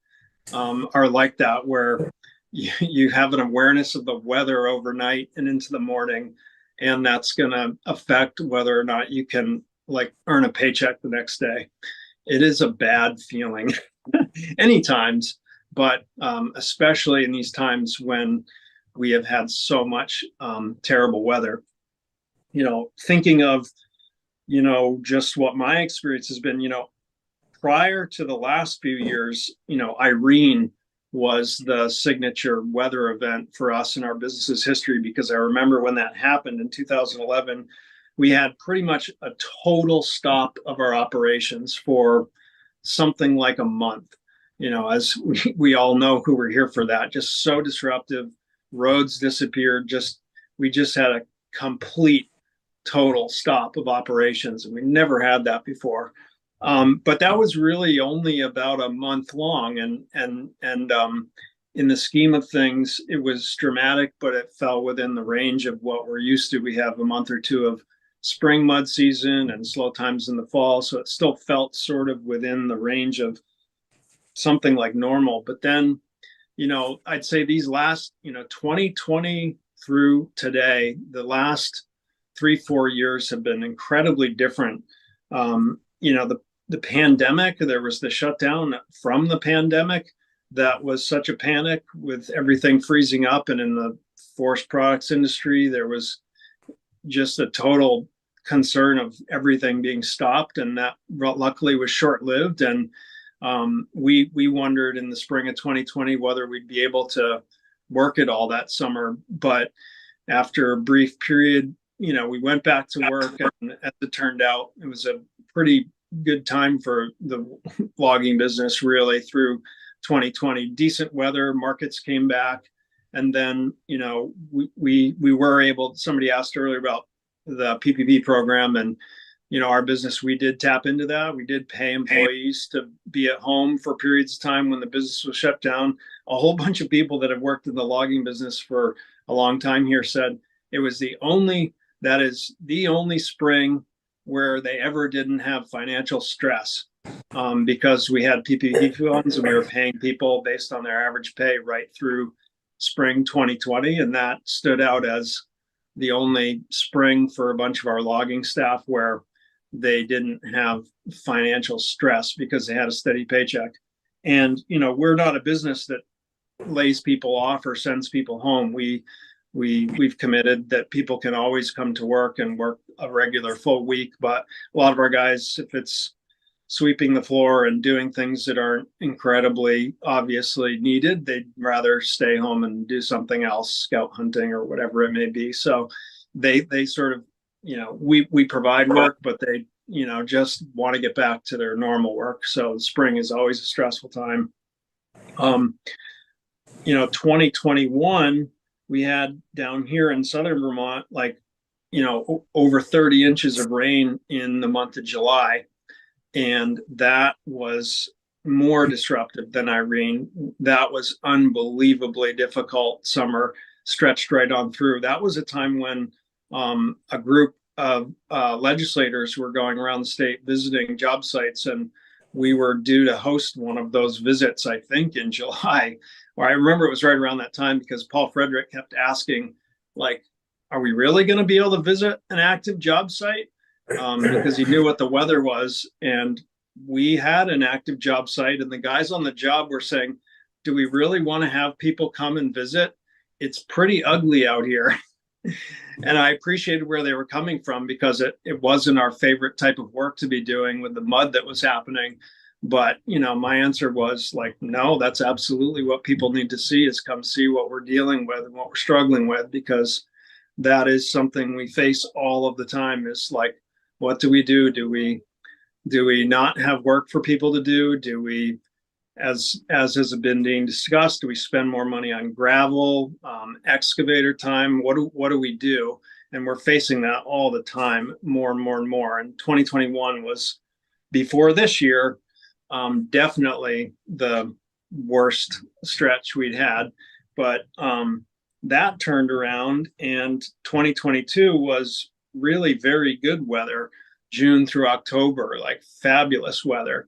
are like that, where you have an awareness of the weather overnight and into the morning, and that's going to affect whether or not you can earn a paycheck the next day. It is a bad feeling any times, but especially in these times when we have had so much terrible weather. Thinking of, just what my experience has been, prior to the last few years, Irene was the signature weather event for us in our business's history, because I remember when that happened in 2011, we had pretty much a total stop of our operations for something like a month. As we all know who were here for that, just so disruptive. Roads disappeared. We just had a complete total stop of operations, and we never had that before. But that was really only about a month long, and in the scheme of things, it was dramatic, but it fell within the range of what we're used to. We have a month or two of spring mud season and slow times in the fall, so it still felt sort of within the range of something like normal. But then, I'd say these last, 2020 through today, the last 3-4 years have been incredibly different. The pandemic, there was the shutdown from the pandemic that was such a panic with everything freezing up. And in the forest products industry, there was just a total concern of everything being stopped. And that luckily was short-lived. And we wondered in the spring of 2020 whether we'd be able to work it all that summer. But after a brief period, we went back to work, and as it turned out, it was a pretty good time for the logging business really through 2020. Decent weather, markets came back, And then, we were able, somebody asked earlier about the PPP program, and, our business, we did tap into that. We did pay employees to be at home for periods of time when the business was shut down. A whole bunch of people that have worked in the logging business for a long time here said it was that is the only spring where they ever didn't have financial stress, because we had PPP funds and we were paying people based on their average pay right through spring 2020. And that stood out as the only spring for a bunch of our logging staff where they didn't have financial stress because they had a steady paycheck. And, we're not a business that lays people off or sends people home. We've committed that people can always come to work and work a regular full week. But a lot of our guys, if it's sweeping the floor and doing things that aren't incredibly obviously needed, they'd rather stay home and do something else, scout hunting or whatever it may be. So they sort of, we provide work, but they, just want to get back to their normal work. So spring is always a stressful time. 2021, we had down here in southern Vermont, over 30 inches of rain in the month of July. And that was more disruptive than Irene. That was unbelievably difficult summer, stretched right on through. That was a time when a group of legislators were going around the state visiting job sites, and we were due to host one of those visits, I think in July. Or I remember it was right around that time because Paul Frederick kept asking, are we really going to be able to visit an active job site? Because he knew what the weather was. And we had an active job site, and the guys on the job were saying, do we really want to have people come and visit? It's pretty ugly out here. And I appreciated where they were coming from because it wasn't our favorite type of work to be doing with the mud that was happening. But, my answer was no, that's absolutely what people need to see, is come see what we're dealing with and what we're struggling with, because that is something we face all of the time. Is what do we do? Do we not have work for people to do? Do we, as has been being discussed, do we spend more money on gravel, excavator time? What do we do? And we're facing that all the time, more and more and more. And 2021 was, before this year, definitely the worst stretch we'd had. But that turned around, and 2022 was really very good weather, June through October, fabulous weather.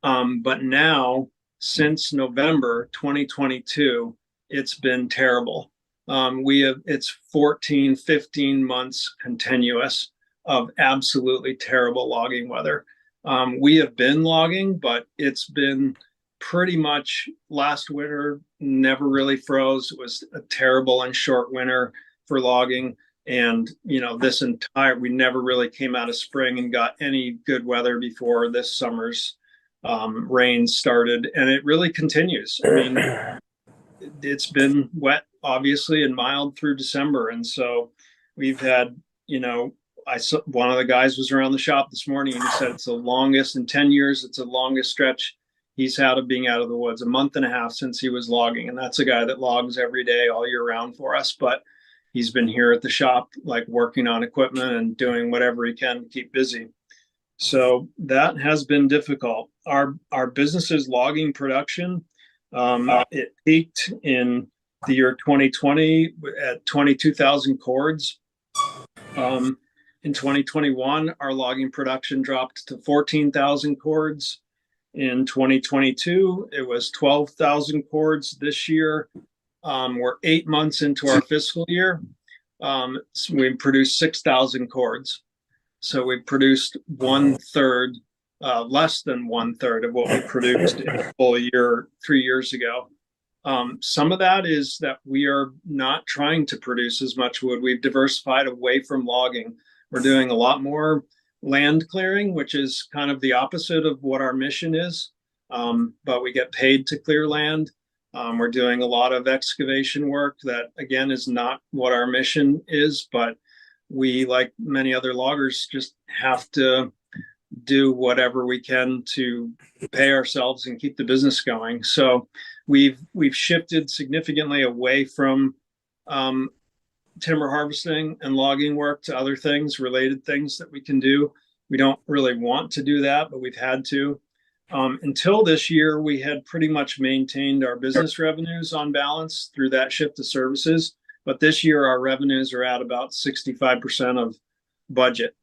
But now, since November 2022, it's been terrible. It's 14, 15 months continuous of absolutely terrible logging weather. We have been logging, but it's been pretty much, last winter never really froze. It was a terrible and short winter for logging. And, we never really came out of spring and got any good weather before this summer's rain started. And it really continues. I mean, it's been wet, obviously, and mild through December. And so we've had, one of the guys was around the shop this morning and he said it's the longest in 10 years. It's the longest stretch he's had of being out of the woods, a month and a half since he was logging. And that's a guy that logs every day all year round for us. But he's been here at the shop, working on equipment and doing whatever he can to keep busy. So that has been difficult. Our business's logging production, it peaked in the year 2020 at 22,000 cords. In 2021, our logging production dropped to 14,000 cords. In 2022, it was 12,000 cords. This year, we're 8 months into our fiscal year. So we produced 6,000 cords. So we produced 1/3, less than 1/3 of what we produced in a full year 3 years ago. Some of that is that we are not trying to produce as much wood. We've diversified away from logging. We're doing a lot more land clearing, which is kind of the opposite of what our mission is. But we get paid to clear land. We're doing a lot of excavation work that, again, is not what our mission is, but we, like many other loggers, just have to do whatever we can to pay ourselves and keep the business going. So we've shifted significantly away from timber harvesting and logging work to other things, related things that we can do. We don't really want to do that, but we've had to. Until this year, we had pretty much maintained our business revenues on balance through that shift to services. But this year, our revenues are at about 65% of budget.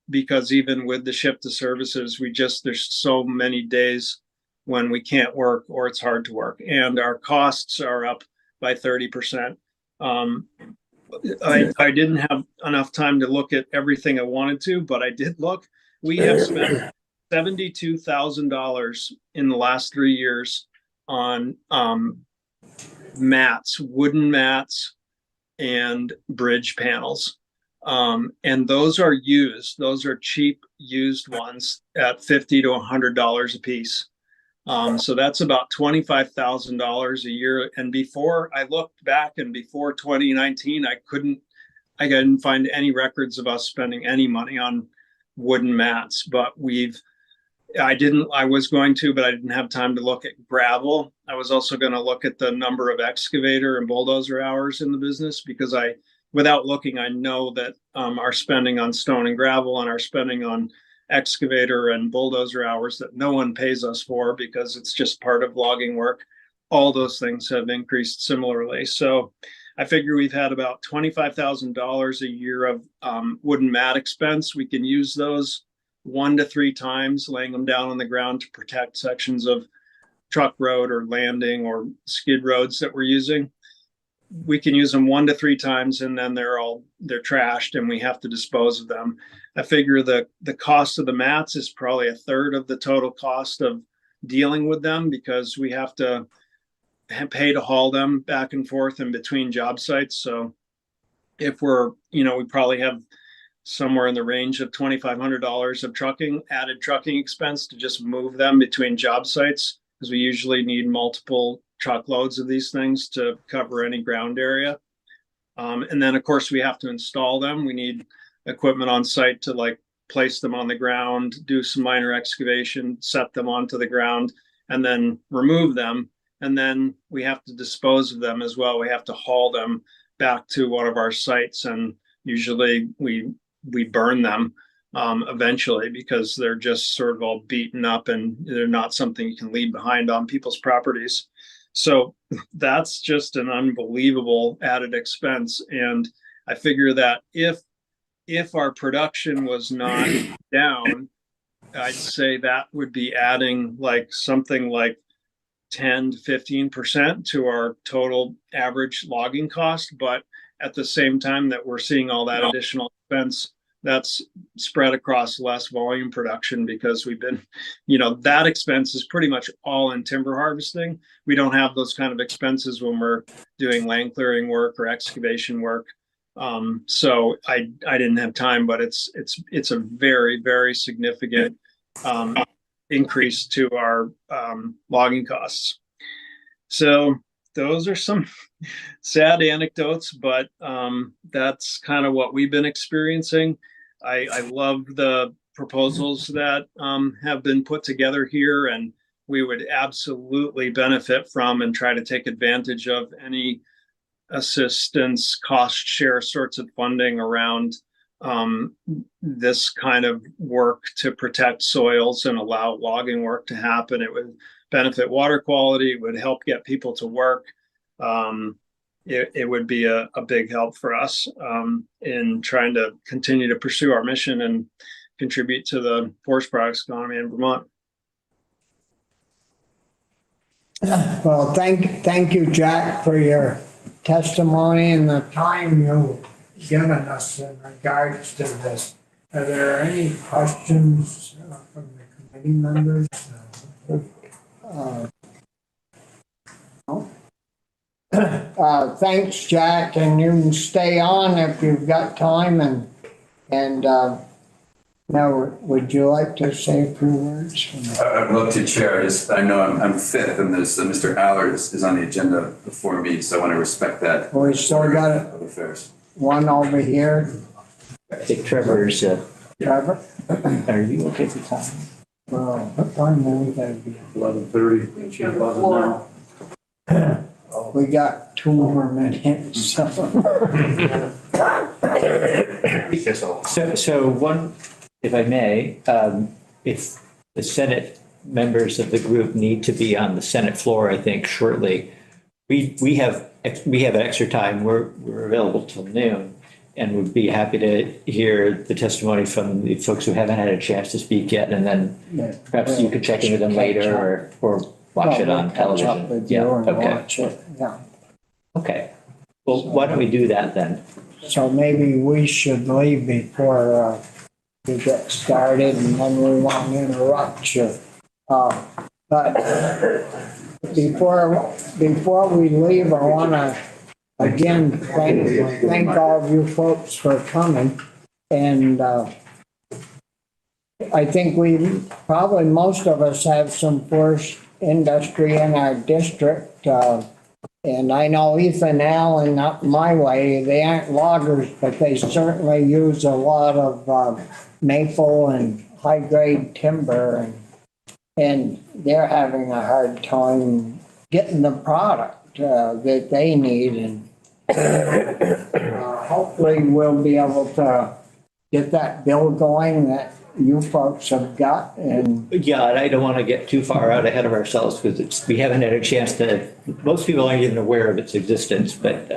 Because even with the shift to services, there's so many days when we can't work or it's hard to work. And our costs are up by 30%. I didn't have enough time to look at everything I wanted to, but I did look. We have spent $72,000 in the last 3 years on mats, wooden mats, and bridge panels. And those are used. Those are cheap used ones at $50 to $100 a piece. So that's about $25,000 a year. And before I looked back, and before 2019, I didn't find any records of us spending any money on wooden mats. But I was going to, but I didn't have time to look at gravel. I was also going to look at the number of excavator and bulldozer hours in the business, because without looking, I know that our spending on stone and gravel and our spending on excavator and bulldozer hours that no one pays us for because it's just part of logging work, all those things have increased similarly. So I figure we've had about $25,000 a year of wooden mat expense. We can use those 1 to 3 times, laying them down on the ground to protect sections of truck road or landing or skid roads that we're using. We can use them 1 to 3 times, and then they're trashed and we have to dispose of them. I figure the cost of the mats is probably a third of the total cost of dealing with them, because we have to pay to haul them back and forth in between job sites. So if we probably have somewhere in the range of $2,500 of added trucking expense to just move them between job sites, because we usually need multiple truckloads of these things to cover any ground area. And then of course we have to install them. We need equipment on site to place them on the ground, do some minor excavation, set them onto the ground, and then remove them. And then we have to dispose of them as well. We have to haul them back to one of our sites, and usually we burn them eventually, because they're just sort of all beaten up and they're not something you can leave behind on people's properties. So that's just an unbelievable added expense. And I figure that if our production was not down, I'd say that would be adding something like 10 to 15% to our total average logging cost. But at the same time that we're seeing all that additional expense, that's spread across less volume production, because we've been, that expense is pretty much all in timber harvesting. We don't have those kind of expenses when we're doing land clearing work or excavation work. So I didn't have time, but it's a very, very significant increase to our logging costs. So those are some sad anecdotes, but that's kind of what we've been experiencing. I love the proposals that have been put together here, and we would absolutely benefit from and try to take advantage of any assistance, cost share sorts of funding around this kind of work to protect soils and allow logging work to happen. It would benefit water quality, it would help get people to work. It would be a big help for us in trying to continue to pursue our mission and contribute to the forest products economy in Vermont. Well, thank you, Jack, for your testimony and the time you've given us in regards to this. Are there any questions from the committee members? No? Thanks, Jack, and you can stay on if you've got time, and now, would you like to say a few words? I'd love to, Chair. I know I'm fifth, and there's Mr. Allard is on the agenda before me, so I want to respect that. We still got one over here. I think Trevor's. Trevor? Are you okay for time? Well, what time will that be? 11:30. We got 2 more minutes, so. So one, if I may, if the Senate members of the group need to be on the Senate floor, I think shortly, we have extra time. We're available till noon and would be happy to hear the testimony from the folks who haven't had a chance to speak yet. And then perhaps you could check in with them later or watch it on television. Yeah, okay. watch it, yeah. Okay. Well, why don't we do that then? So maybe we should leave before we get started, and then we won't interrupt you. But before we leave, I want to again thank all of you folks for coming. And I think probably most of us have some forest industry in our district. And I know Ethan Allen, up my way, they aren't loggers, but they certainly use a lot of maple and high-grade timber, and they're having a hard time getting the product that they need. And hopefully we'll be able to get that bill going that you folks have got. And yeah, and I don't want to get too far out ahead of ourselves because we haven't had a chance to, most people aren't even aware of its existence, but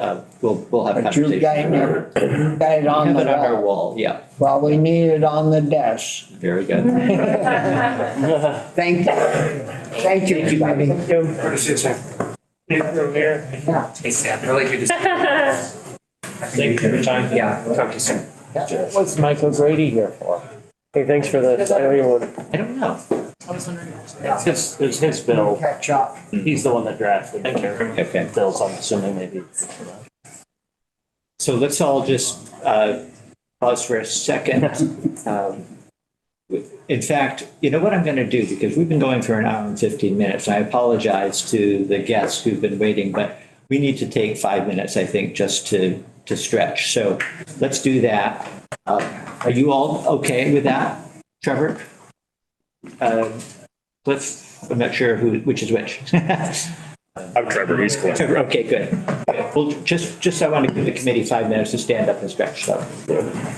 we'll have conversations. You got it on our wall, yeah. Well, we need it on the desk. Very good. Thank you. Thank you, buddy. Good to see you, Sam. Hey, Sam, really good to see you. Thank you for your time. Yeah, talk to you soon. What's Michael Grady here for? Hey, thanks for the, I don't know. I was wondering. It's his bill. Catch up. He's the one that drafted. Okay. Bills, I'm assuming maybe. So let's all just pause for a second. In fact, you know what I'm going to do, because we've been going for an hour and 15 minutes. I apologize to the guests who've been waiting, but we need to take 5 minutes, I think, just to stretch. So let's do that. Are you all okay with that, Trevor? I'm not sure which is which. I'm Trevor, he's cool. Okay, good. Well, just I want to give the committee 5 minutes to stand up and stretch. So.